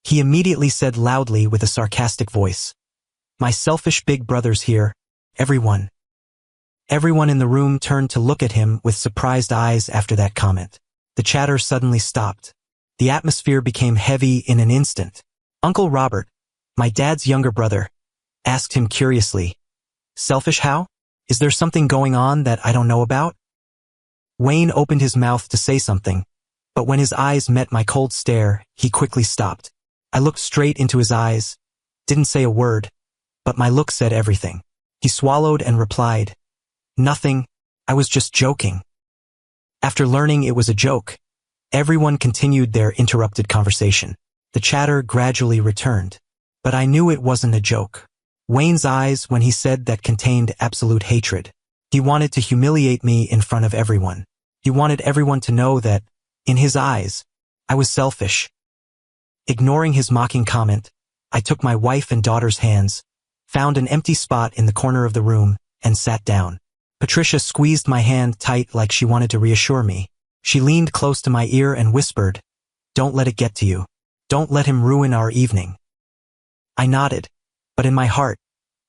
he immediately said loudly with a sarcastic voice, "My selfish big brother's here, everyone." Everyone in the room turned to look at him with surprised eyes after that comment. The chatter suddenly stopped. The atmosphere became heavy in an instant. Uncle Robert, my dad's younger brother, asked him curiously, "Selfish how? Is there something going on that I don't know about?" Wayne opened his mouth to say something, but when his eyes met my cold stare, he quickly stopped. I looked straight into his eyes, didn't say a word, but my look said everything. He swallowed and replied, "Nothing, I was just joking." After learning it was a joke, everyone continued their interrupted conversation. The chatter gradually returned, but I knew it wasn't a joke. Wayne's eyes when he said that contained absolute hatred. He wanted to humiliate me in front of everyone. He wanted everyone to know that, in his eyes, I was selfish. Ignoring his mocking comment, I took my wife and daughter's hands, found an empty spot in the corner of the room, and sat down. Patricia squeezed my hand tight like she wanted to reassure me. She leaned close to my ear and whispered, "Don't let it get to you. Don't let him ruin our evening." I nodded, but in my heart,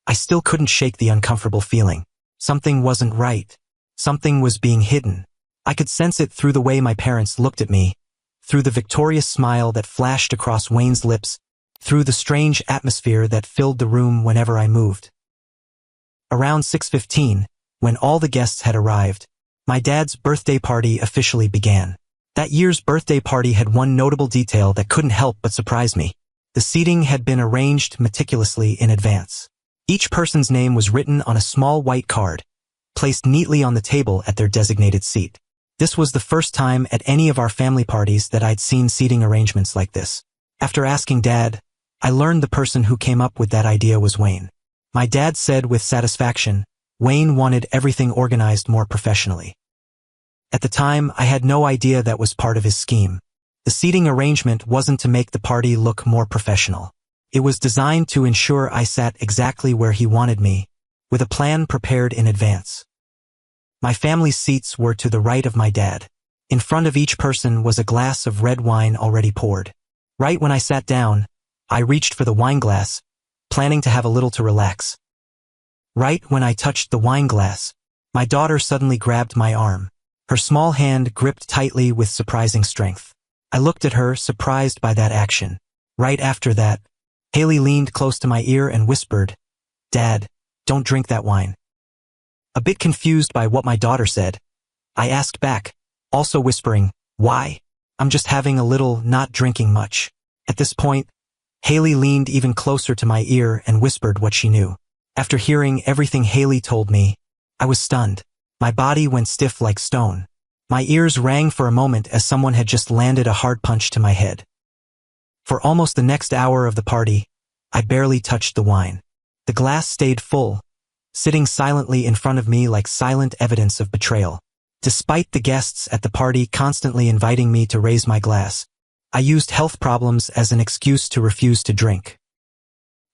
I still couldn't shake the uncomfortable feeling. Something wasn't right. Something was being hidden. I could sense it through the way my parents looked at me, through the victorious smile that flashed across Wayne's lips, through the strange atmosphere that filled the room whenever I moved. Around 6:15, when all the guests had arrived, my dad's birthday party officially began. That year's birthday party had one notable detail that couldn't help but surprise me. The seating had been arranged meticulously in advance. Each person's name was written on a small white card, placed neatly on the table at their designated seat. This was the first time at any of our family parties that I'd seen seating arrangements like this. After asking Dad, I learned the person who came up with that idea was Wayne. My dad said with satisfaction, Wayne wanted everything organized more professionally. At the time, I had no idea that was part of his scheme. The seating arrangement wasn't to make the party look more professional. It was designed to ensure I sat exactly where he wanted me, with a plan prepared in advance. My family's seats were to the right of my dad. In front of each person was a glass of red wine already poured. Right when I sat down, I reached for the wine glass, planning to have a little to relax. Right when I touched the wine glass, my daughter suddenly grabbed my arm. Her small hand gripped tightly with surprising strength. I looked at her, surprised by that action. Right after that, Haley leaned close to my ear and whispered, "Dad, Don't drink that wine. A bit confused by what my daughter said, I asked back, also whispering, why? I'm just having a little, not drinking much. At this point, Haley leaned even closer to my ear and whispered what she knew. After hearing everything Haley told me, I was stunned. My body went stiff like stone. My ears rang for a moment as someone had just landed a hard punch to my head. For almost the next hour of the party, I barely touched the wine. The glass stayed full, sitting silently in front of me like silent evidence of betrayal. Despite the guests at the party constantly inviting me to raise my glass, I used health problems as an excuse to refuse to drink.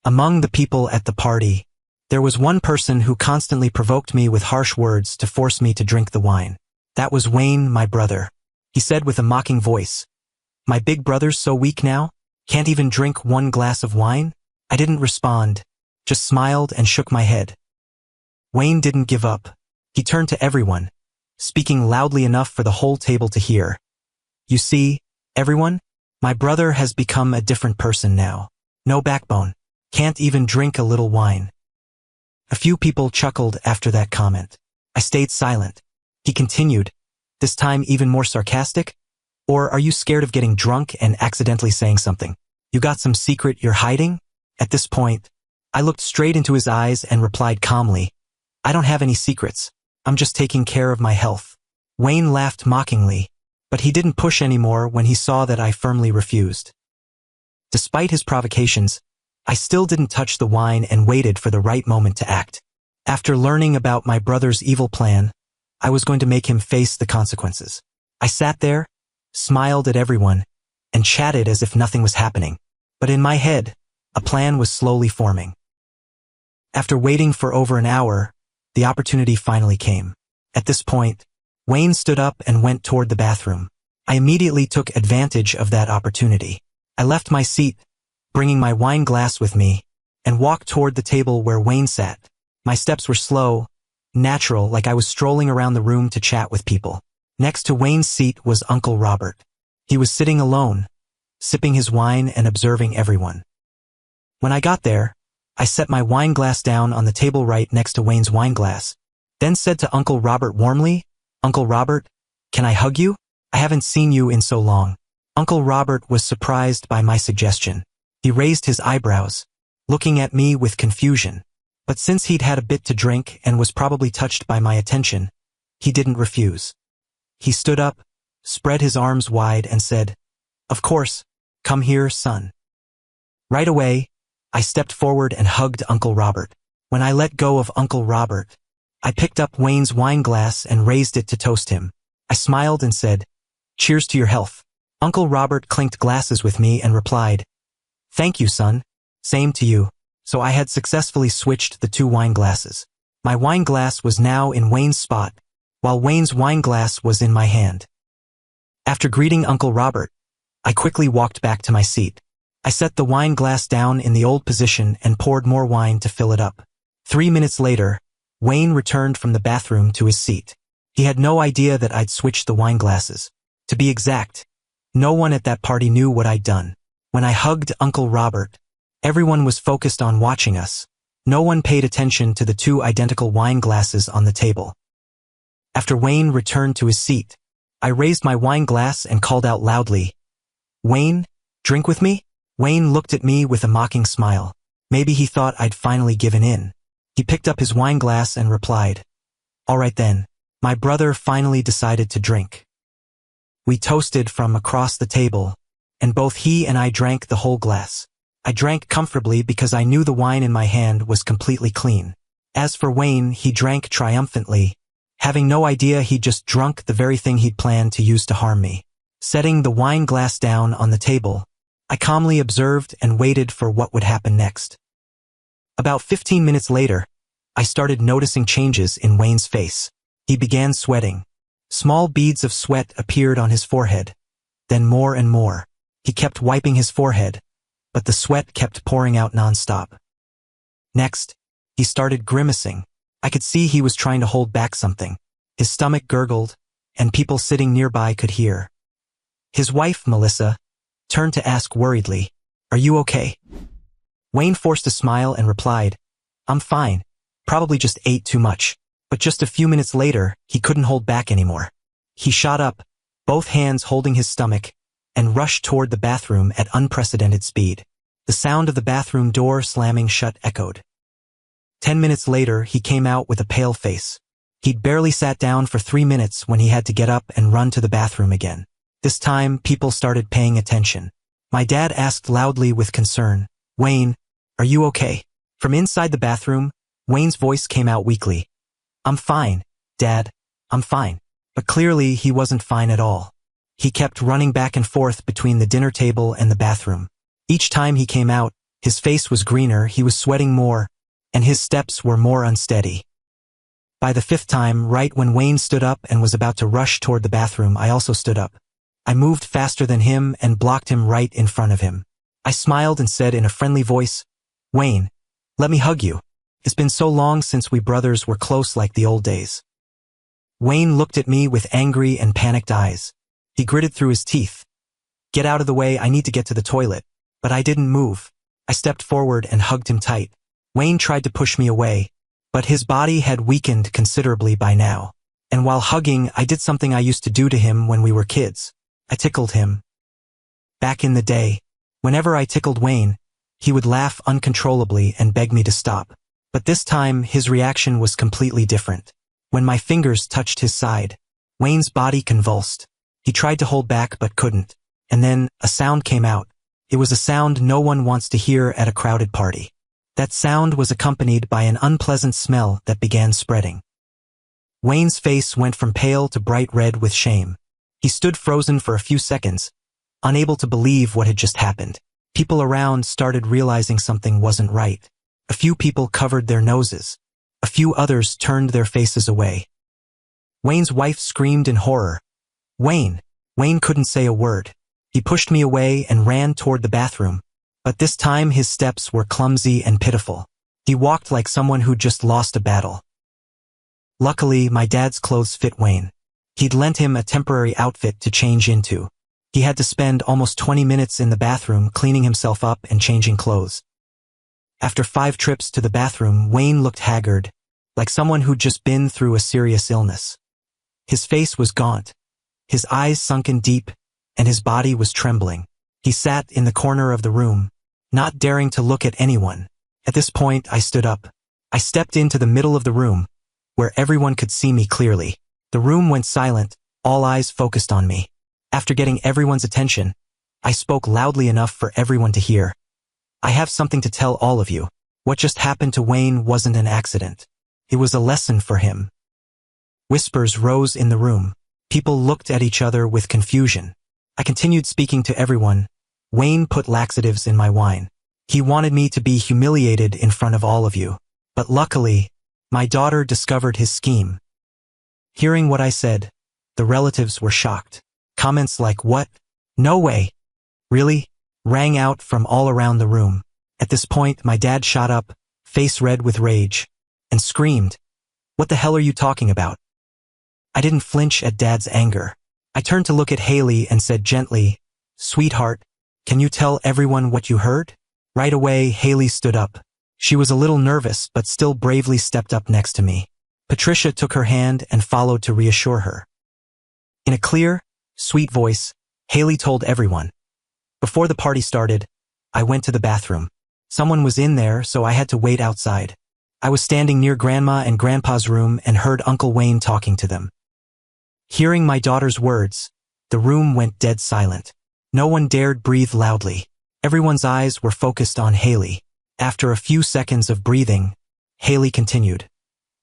Among the people at the party, there was one person who constantly provoked me with harsh words to force me to drink the wine. That was Wayne, my brother. He said with a mocking voice, "My big brother's so weak now? Can't even drink one glass of wine?" I didn't respond, just smiled and shook my head. Wayne didn't give up. He turned to everyone, speaking loudly enough for the whole table to hear. "You see, everyone, my brother has become a different person now. No backbone. Can't even drink a little wine." A few people chuckled after that comment. I stayed silent. He continued, this time even more sarcastic. "Or are you scared of getting drunk and accidentally saying something? You got some secret you're hiding?" At this point, I looked straight into his eyes and replied calmly, "I don't have any secrets. I'm just taking care of my health." Wayne laughed mockingly, but he didn't push anymore when he saw that I firmly refused. Despite his provocations, I still didn't touch the wine and waited for the right moment to act. After learning about my brother's evil plan, I was going to make him face the consequences. I sat there, smiled at everyone, and chatted as if nothing was happening. But in my head, a plan was slowly forming. After waiting for over an hour, the opportunity finally came. At this point, Wayne stood up and went toward the bathroom. I immediately took advantage of that opportunity. I left my seat, bringing my wine glass with me, and walked toward the table where Wayne sat. My steps were slow, natural, like I was strolling around the room to chat with people. Next to Wayne's seat was Uncle Robert. He was sitting alone, sipping his wine and observing everyone. When I got there, I set my wine glass down on the table right next to Wayne's wine glass, then said to Uncle Robert warmly, "Uncle Robert, can I hug you? I haven't seen you in so long." Uncle Robert was surprised by my suggestion. He raised his eyebrows, looking at me with confusion. But since he'd had a bit to drink and was probably touched by my attention, he didn't refuse. He stood up, spread his arms wide and said, "Of course, come here, son." Right away, I stepped forward and hugged Uncle Robert. When I let go of Uncle Robert, I picked up Wayne's wine glass and raised it to toast him. I smiled and said, "Cheers to your health." Uncle Robert clinked glasses with me and replied, "Thank you, son. Same to you." So I had successfully switched the two wine glasses. My wine glass was now in Wayne's spot, while Wayne's wine glass was in my hand. After greeting Uncle Robert, I quickly walked back to my seat. I set the wine glass down in the old position and poured more wine to fill it up. 3 minutes later, Wayne returned from the bathroom to his seat. He had no idea that I'd switched the wine glasses. To be exact, no one at that party knew what I'd done. When I hugged Uncle Robert, everyone was focused on watching us. No one paid attention to the two identical wine glasses on the table. After Wayne returned to his seat, I raised my wine glass and called out loudly, "Wayne, drink with me?" Wayne looked at me with a mocking smile. Maybe he thought I'd finally given in. He picked up his wine glass and replied, "All right then." My brother finally decided to drink. We toasted from across the table, and both he and I drank the whole glass. I drank comfortably because I knew the wine in my hand was completely clean. As for Wayne, he drank triumphantly, having no idea he'd just drunk the very thing he'd planned to use to harm me. Setting the wine glass down on the table, I calmly observed and waited for what would happen next. About 15 minutes later, I started noticing changes in Wayne's face. He began sweating. Small beads of sweat appeared on his forehead, then more and more. He kept wiping his forehead, but the sweat kept pouring out nonstop. Next, he started grimacing. I could see he was trying to hold back something. His stomach gurgled, and people sitting nearby could hear. His wife, Melissa, turned to ask worriedly, "Are you okay?" Wayne forced a smile and replied, "I'm fine. Probably just ate too much. But just a few minutes later, he couldn't hold back anymore. He shot up, both hands holding his stomach, and rushed toward the bathroom at unprecedented speed. The sound of the bathroom door slamming shut echoed. 10 minutes later, he came out with a pale face. He'd barely sat down for 3 minutes when he had to get up and run to the bathroom again. This time, people started paying attention. My dad asked loudly with concern, "Wayne, are you okay?" From inside the bathroom, Wayne's voice came out weakly. "I'm fine, Dad, I'm fine." But clearly, he wasn't fine at all. He kept running back and forth between the dinner table and the bathroom. Each time he came out, his face was greener, he was sweating more, and his steps were more unsteady. By the 5th time, right when Wayne stood up and was about to rush toward the bathroom, I also stood up. I moved faster than him and blocked him right in front of him. I smiled and said in a friendly voice, "Wayne, let me hug you. It's been so long since we brothers were close like the old days." Wayne looked at me with angry and panicked eyes. He gritted through his teeth. "Get out of the way, I need to get to the toilet." But I didn't move. I stepped forward and hugged him tight. Wayne tried to push me away, but his body had weakened considerably by now. And while hugging, I did something I used to do to him when we were kids. I tickled him. Back in the day, whenever I tickled Wayne, he would laugh uncontrollably and beg me to stop. But this time, his reaction was completely different. When my fingers touched his side, Wayne's body convulsed. He tried to hold back but couldn't. And then, a sound came out. It was a sound no one wants to hear at a crowded party. That sound was accompanied by an unpleasant smell that began spreading. Wayne's face went from pale to bright red with shame. He stood frozen for a few seconds, unable to believe what had just happened. People around started realizing something wasn't right. A few people covered their noses. A few others turned their faces away. Wayne's wife screamed in horror. "Wayne!" Wayne couldn't say a word. He pushed me away and ran toward the bathroom, but this time his steps were clumsy and pitiful. He walked like someone who'd just lost a battle. Luckily, my dad's clothes fit Wayne. He'd lent him a temporary outfit to change into. He had to spend almost 20 minutes in the bathroom cleaning himself up and changing clothes. After 5 trips to the bathroom, Wayne looked haggard, like someone who'd just been through a serious illness. His face was gaunt, his eyes sunken deep, and his body was trembling. He sat in the corner of the room, not daring to look at anyone. At this point, I stood up. I stepped into the middle of the room, where everyone could see me clearly. The room went silent, all eyes focused on me. After getting everyone's attention, I spoke loudly enough for everyone to hear. "I have something to tell all of you. What just happened to Wayne wasn't an accident. It was a lesson for him." Whispers rose in the room. People looked at each other with confusion. I continued speaking to everyone. "Wayne put laxatives in my wine. He wanted me to be humiliated in front of all of you. But luckily, my daughter discovered his scheme." Hearing what I said, the relatives were shocked. Comments like, "What? No way. Really?" rang out from all around the room. At this point, my dad shot up, face red with rage, and screamed, "What the hell are you talking about?" I didn't flinch at Dad's anger. I turned to look at Haley and said gently, "Sweetheart, can you tell everyone what you heard?" Right away, Haley stood up. She was a little nervous, but still bravely stepped up next to me. Patricia took her hand and followed to reassure her. In a clear, sweet voice, Haley told everyone. Before the party started, I went to the bathroom. Someone was in there, so I had to wait outside. I was standing near Grandma and Grandpa's room and heard Uncle Wayne talking to them. Hearing my daughter's words, the room went dead silent. No one dared breathe loudly. Everyone's eyes were focused on Haley. After a few seconds of breathing, Haley continued.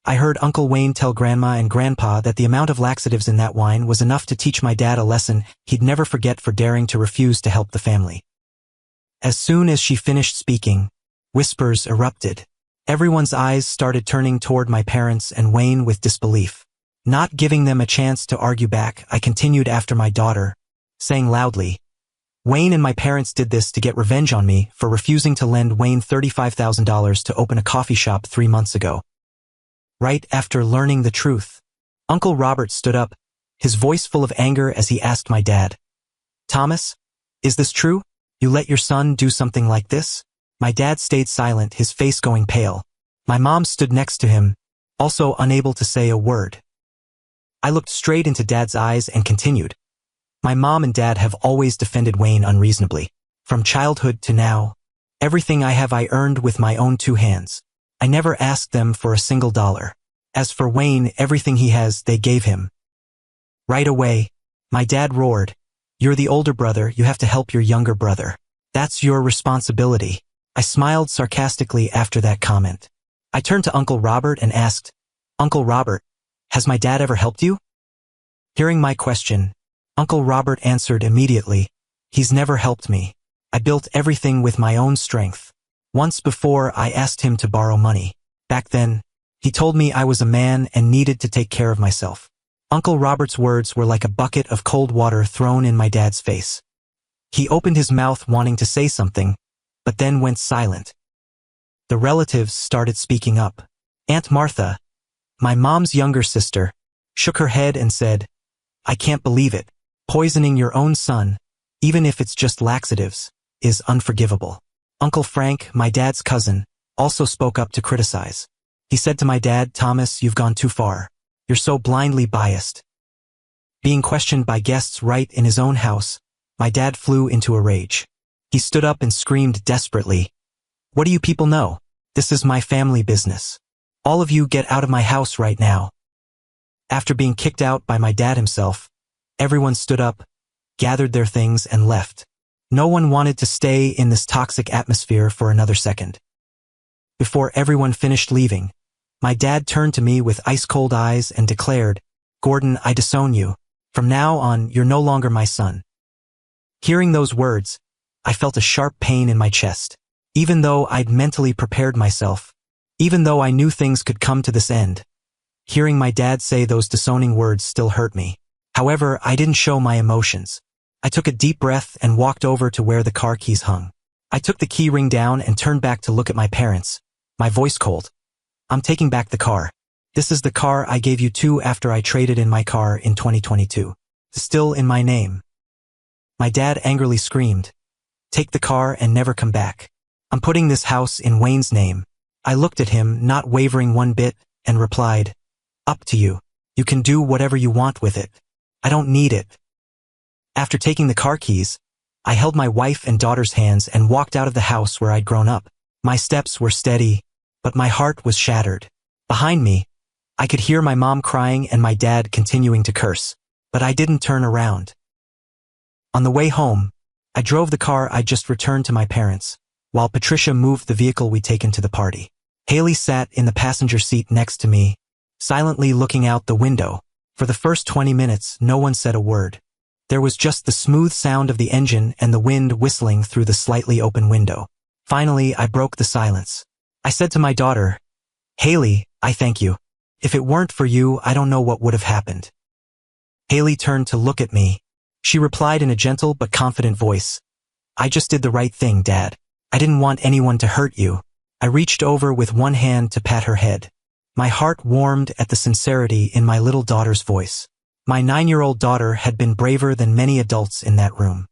"I heard Uncle Wayne tell Grandma and Grandpa that the amount of laxatives in that wine was enough to teach my dad a lesson he'd never forget for daring to refuse to help the family." As soon as she finished speaking, whispers erupted. Everyone's eyes started turning toward my parents and Wayne with disbelief. Not giving them a chance to argue back, I continued after my daughter, saying loudly, "Wayne and my parents did this to get revenge on me for refusing to lend Wayne $35,000 to open a coffee shop 3 months ago." Right after learning the truth, Uncle Robert stood up, his voice full of anger as he asked my dad, "Thomas, is this true? You let your son do something like this?" My dad stayed silent, his face going pale. My mom stood next to him, also unable to say a word. I looked straight into Dad's eyes and continued. My mom and Dad have always defended Wayne unreasonably. From childhood to now, everything I have I earned with my own 2 hands. I never asked them for a single dollar. As for Wayne, everything he has, they gave him. Right away, my dad roared, "You're the older brother, you have to help your younger brother. That's your responsibility." I smiled sarcastically after that comment. I turned to Uncle Robert and asked, "Uncle Robert, has my dad ever helped you?" Hearing my question, Uncle Robert answered immediately, "He's never helped me. I built everything with my own strength. Once before I asked him to borrow money. Back then, he told me I was a man and needed to take care of myself." Uncle Robert's words were like a bucket of cold water thrown in my dad's face. He opened his mouth wanting to say something, but then went silent. The relatives started speaking up. Aunt Martha, my mom's younger sister, shook her head and said, "I can't believe it. Poisoning your own son, even if it's just laxatives, is unforgivable." Uncle Frank, my dad's cousin, also spoke up to criticize. He said to my dad, "Thomas, you've gone too far. You're so blindly biased." Being questioned by guests right in his own house, my dad flew into a rage. He stood up and screamed desperately, "What do you people know? This is my family business. All of you get out of my house right now." After being kicked out by my dad himself, everyone stood up, gathered their things, and left. No one wanted to stay in this toxic atmosphere for another second. Before everyone finished leaving, my dad turned to me with ice-cold eyes and declared, "Gordon, I disown you. From now on, you're no longer my son." Hearing those words, I felt a sharp pain in my chest. Even though I'd mentally prepared myself, even though I knew things could come to this end, hearing my dad say those disowning words still hurt me. However, I didn't show my emotions. I took a deep breath and walked over to where the car keys hung. I took the key ring down and turned back to look at my parents, my voice cold. "I'm taking back the car. This is the car I gave you two after I traded in my car in 2022. Still in my name." My dad angrily screamed, "Take the car and never come back. I'm putting this house in Wayne's name." I looked at him, not wavering one bit, and replied, "Up to you. You can do whatever you want with it. I don't need it." After taking the car keys, I held my wife and daughter's hands and walked out of the house where I'd grown up. My steps were steady, but my heart was shattered. Behind me, I could hear my mom crying and my dad continuing to curse, but I didn't turn around. On the way home, I drove the car I'd just returned to my parents, while Patricia moved the vehicle we'd taken to the party. Haley sat in the passenger seat next to me, silently looking out the window. For the first 20 minutes, no one said a word. There was just the smooth sound of the engine and the wind whistling through the slightly open window. Finally, I broke the silence. I said to my daughter, "Haley, I thank you. If it weren't for you, I don't know what would have happened." Haley turned to look at me. She replied in a gentle but confident voice, "I just did the right thing, Dad. I didn't want anyone to hurt you." I reached over with one hand to pat her head. My heart warmed at the sincerity in my little daughter's voice. My 9-year-old daughter had been braver than many adults in that room.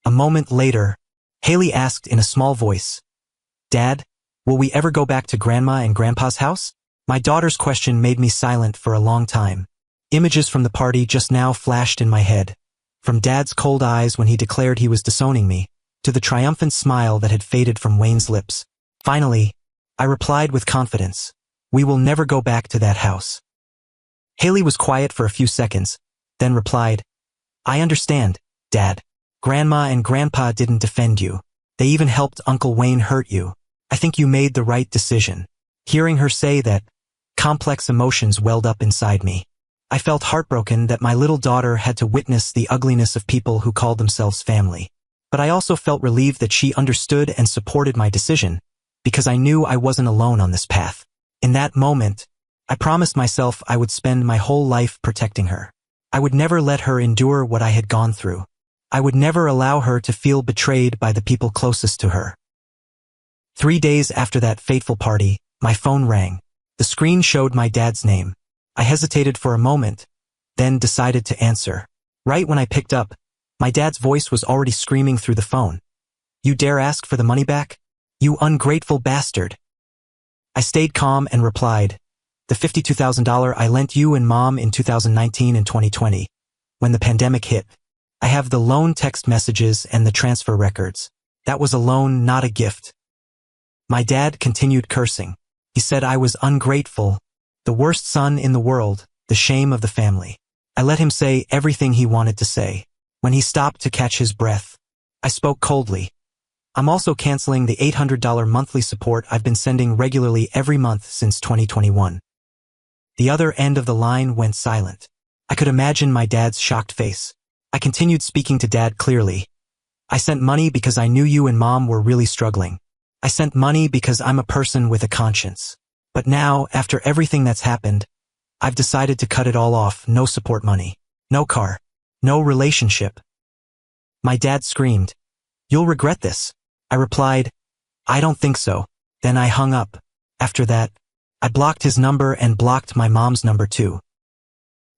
A moment later, Haley asked in a small voice, "Dad, will we ever go back to Grandma and Grandpa's house?" My daughter's question made me silent for a long time. Images from the party just now flashed in my head, from Dad's cold eyes when he declared he was disowning me, to the triumphant smile that had faded from Wayne's lips. Finally, I replied with confidence, "We will never go back to that house." Haley was quiet for a few seconds, then replied, "I understand, Dad. Grandma and Grandpa didn't defend you. They even helped Uncle Wayne hurt you. I think you made the right decision." Hearing her say that, complex emotions welled up inside me. I felt heartbroken that my little daughter had to witness the ugliness of people who called themselves family. But I also felt relieved that she understood and supported my decision, because I knew I wasn't alone on this path. In that moment, I promised myself I would spend my whole life protecting her. I would never let her endure what I had gone through. I would never allow her to feel betrayed by the people closest to her. 3 days after that fateful party, my phone rang. The screen showed my dad's name. I hesitated for a moment, then decided to answer. Right when I picked up, my dad's voice was already screaming through the phone. "You dare ask for the money back? You ungrateful bastard!" I stayed calm and replied, "The $52,000 I lent you and Mom in 2019 and 2020, when the pandemic hit. I have the loan text messages and the transfer records. That was a loan, not a gift." My dad continued cursing. He said I was ungrateful, the worst son in the world, the shame of the family. I let him say everything he wanted to say. When he stopped to catch his breath, I spoke coldly. "I'm also canceling the $800 monthly support I've been sending regularly every month since 2021. The other end of the line went silent. I could imagine my dad's shocked face. I continued speaking to Dad clearly. "I sent money because I knew you and Mom were really struggling. I sent money because I'm a person with a conscience. But now, after everything that's happened, I've decided to cut it all off. No support money. No car. No relationship." My dad screamed, "You'll regret this." I replied, "I don't think so." Then I hung up. After that, I blocked his number and blocked my mom's number too.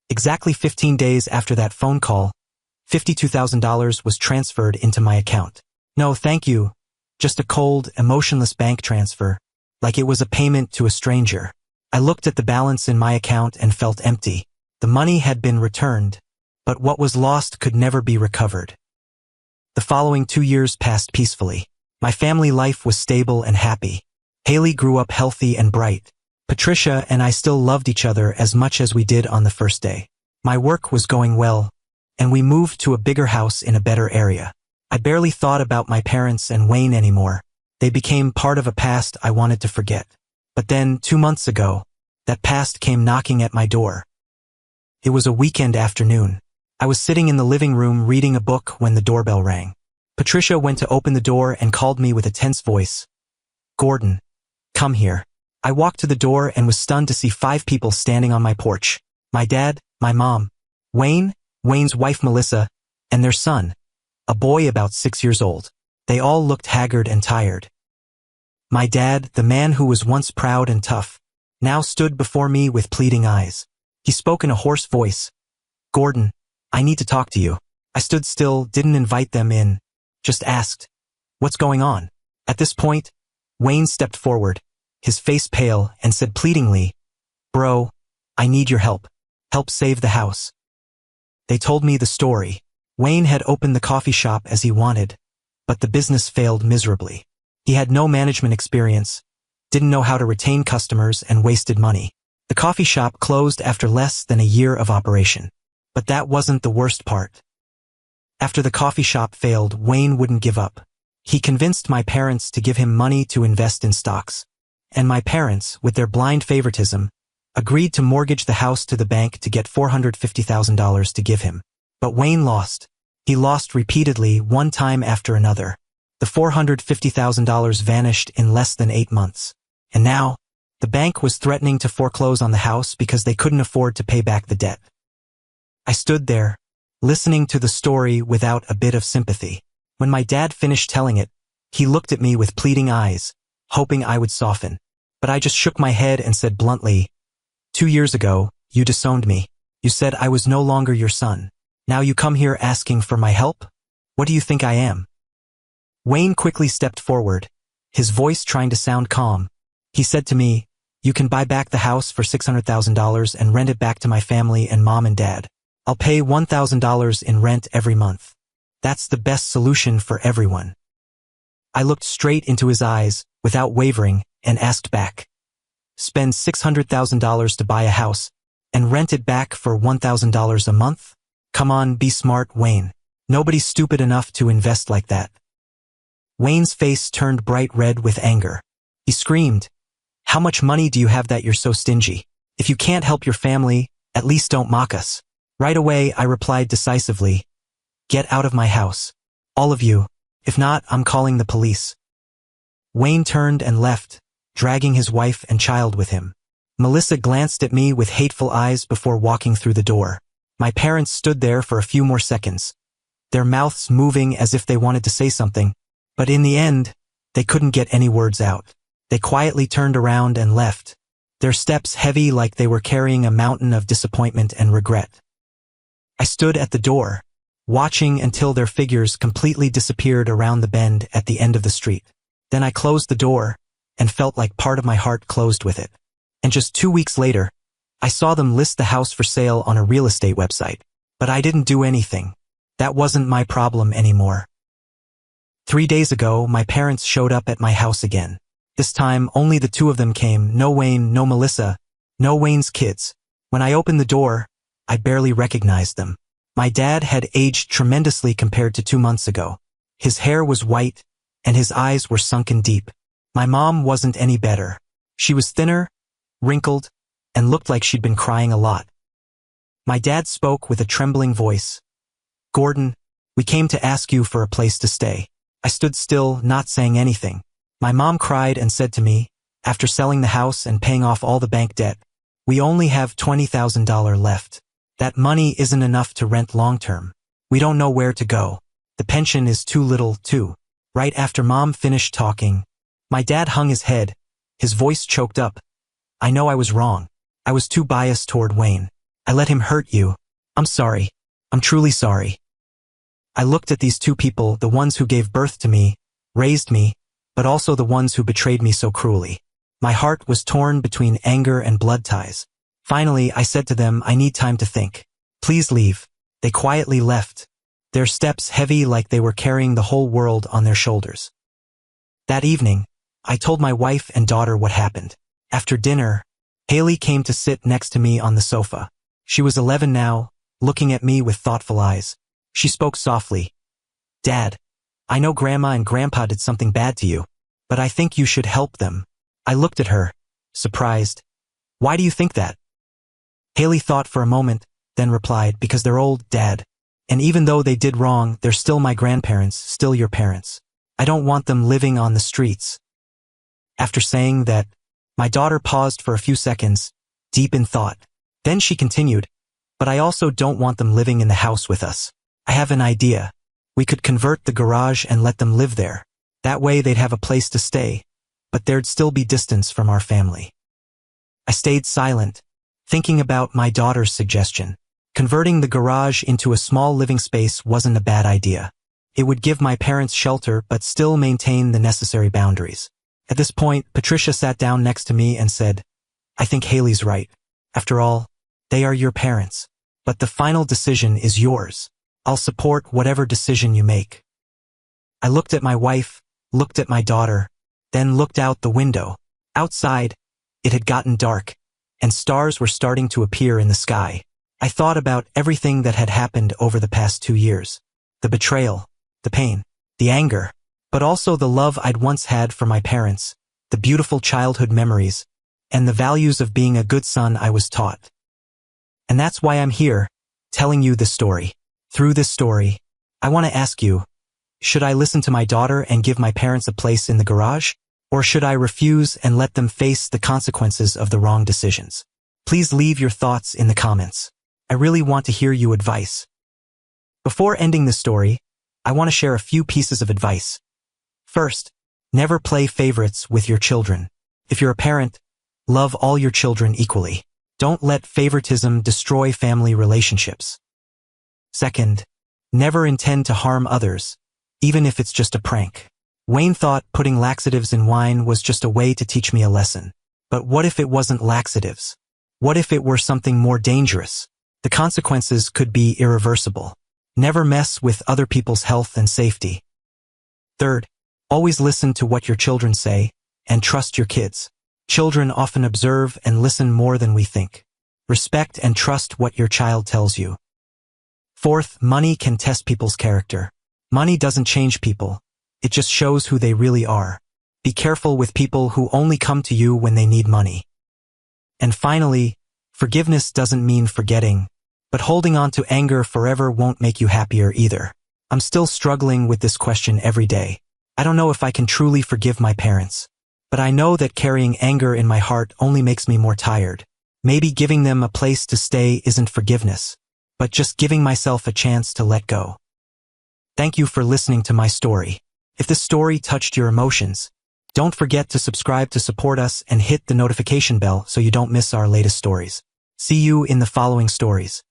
Exactly 15 days after that phone call, $52,000 was transferred into my account. No, thank you. Just a cold, emotionless bank transfer, like it was a payment to a stranger. I looked at the balance in my account and felt empty. The money had been returned, but what was lost could never be recovered. The following 2 years passed peacefully. My family life was stable and happy. Haley grew up healthy and bright. Patricia and I still loved each other as much as we did on the first day. My work was going well, and we moved to a bigger house in a better area. I barely thought about my parents and Wayne anymore. They became part of a past I wanted to forget. But then, 2 months ago, that past came knocking at my door. It was a weekend afternoon. I was sitting in the living room reading a book when the doorbell rang. Patricia went to open the door and called me with a tense voice. "Gordon, come here." I walked to the door and was stunned to see 5 people standing on my porch. My dad, my mom, Wayne, Wayne's wife Melissa, and their son, a boy about 6 years old. They all looked haggard and tired. My dad, the man who was once proud and tough, now stood before me with pleading eyes. He spoke in a hoarse voice. "Gordon, I need to talk to you." I stood still, didn't invite them in, just asked, "What's going on?" At this point, Wayne stepped forward, his face pale, and said pleadingly, "Bro, I need your help. Help save the house." They told me the story. Wayne had opened the coffee shop as he wanted, but the business failed miserably. He had no management experience, didn't know how to retain customers, and wasted money. The coffee shop closed after less than a year of operation. But that wasn't the worst part. After the coffee shop failed, Wayne wouldn't give up. He convinced my parents to give him money to invest in stocks. And my parents, with their blind favoritism, agreed to mortgage the house to the bank to get $450,000 to give him. But Wayne lost. He lost repeatedly, one time after another. The $450,000 vanished in less than 8 months. And now, the bank was threatening to foreclose on the house because they couldn't afford to pay back the debt. I stood there, listening to the story without a bit of sympathy. When my dad finished telling it, he looked at me with pleading eyes, hoping I would soften. But I just shook my head and said bluntly, 2 years ago, you disowned me. You said I was no longer your son. Now you come here asking for my help? What do you think I am?" Wayne quickly stepped forward, his voice trying to sound calm. He said to me, "You can buy back the house for $600,000 and rent it back to my family and Mom and Dad. I'll pay $1,000 in rent every month. That's the best solution for everyone." I looked straight into his eyes, without wavering, and asked back. "Spend $600,000 to buy a house, and rent it back for $1,000 a month? Come on, be smart, Wayne. Nobody's stupid enough to invest like that." Wayne's face turned bright red with anger. He screamed, "How much money do you have that you're so stingy? If you can't help your family, at least don't mock us." Right away, I replied decisively, "Get out of my house. All of you. If not, I'm calling the police." Wayne turned and left, dragging his wife and child with him. Melissa glanced at me with hateful eyes before walking through the door. My parents stood there for a few more seconds, their mouths moving as if they wanted to say something, but in the end, they couldn't get any words out. They quietly turned around and left, their steps heavy like they were carrying a mountain of disappointment and regret. I stood at the door, watching until their figures completely disappeared around the bend at the end of the street. Then I closed the door and felt like part of my heart closed with it. And just 2 weeks later, I saw them list the house for sale on a real estate website. But I didn't do anything. That wasn't my problem anymore. 3 days ago, my parents showed up at my house again. This time, only the two of them came, no Wayne, no Melissa, no Wayne's kids. When I opened the door, I barely recognized them. My dad had aged tremendously compared to 2 months ago. His hair was white, and his eyes were sunken deep. My mom wasn't any better. She was thinner, wrinkled, and looked like she'd been crying a lot. My dad spoke with a trembling voice. "Gordon, we came to ask you for a place to stay." I stood still, not saying anything. My mom cried and said to me, "After selling the house and paying off all the bank debt, we only have $20,000 left. That money isn't enough to rent long-term. We don't know where to go. The pension is too little, too." Right after Mom finished talking, my dad hung his head, his voice choked up. "I know I was wrong. I was too biased toward Wayne. I let him hurt you. I'm sorry. I'm truly sorry." I looked at these two people, the ones who gave birth to me, raised me, but also the ones who betrayed me so cruelly. My heart was torn between anger and blood ties. Finally, I said to them, "I need time to think. Please leave." They quietly left, their steps heavy like they were carrying the whole world on their shoulders. That evening, I told my wife and daughter what happened. After dinner, Haley came to sit next to me on the sofa. She was 11 now, looking at me with thoughtful eyes. She spoke softly. "Dad, I know Grandma and Grandpa did something bad to you, but I think you should help them." I looked at her, surprised. "Why do you think that?" Haley thought for a moment, then replied, "Because they're old, Dad. And even though they did wrong, they're still my grandparents, still your parents. I don't want them living on the streets." After saying that, my daughter paused for a few seconds, deep in thought. Then she continued, "But I also don't want them living in the house with us. I have an idea. We could convert the garage and let them live there. That way they'd have a place to stay, but there'd still be distance from our family." I stayed silent, thinking about my daughter's suggestion. Converting the garage into a small living space wasn't a bad idea. It would give my parents shelter but still maintain the necessary boundaries. At this point, Patricia sat down next to me and said, "I think Haley's right. After all, they are your parents. But the final decision is yours. I'll support whatever decision you make." I looked at my wife, looked at my daughter, then looked out the window. Outside, it had gotten dark, and stars were starting to appear in the sky. I thought about everything that had happened over the past 2 years. The betrayal, the pain, the anger, but also the love I'd once had for my parents, the beautiful childhood memories, and the values of being a good son I was taught. And that's why I'm here, telling you this story. Through this story, I want to ask you, should I listen to my daughter and give my parents a place in the garage? Or should I refuse and let them face the consequences of the wrong decisions? Please leave your thoughts in the comments. I really want to hear your advice. Before ending this story, I want to share a few pieces of advice. First, never play favorites with your children. If you're a parent, love all your children equally. Don't let favoritism destroy family relationships. Second, never intend to harm others, even if it's just a prank. Wayne thought putting laxatives in wine was just a way to teach me a lesson. But what if it wasn't laxatives? What if it were something more dangerous? The consequences could be irreversible. Never mess with other people's health and safety. Third, always listen to what your children say, and trust your kids. Children often observe and listen more than we think. Respect and trust what your child tells you. Fourth, money can test people's character. Money doesn't change people. It just shows who they really are. Be careful with people who only come to you when they need money. And finally, forgiveness doesn't mean forgetting, but holding on to anger forever won't make you happier either. I'm still struggling with this question every day. I don't know if I can truly forgive my parents, but I know that carrying anger in my heart only makes me more tired. Maybe giving them a place to stay isn't forgiveness, but just giving myself a chance to let go. Thank you for listening to my story. If this story touched your emotions, don't forget to subscribe to support us and hit the notification bell so you don't miss our latest stories. See you in the following stories.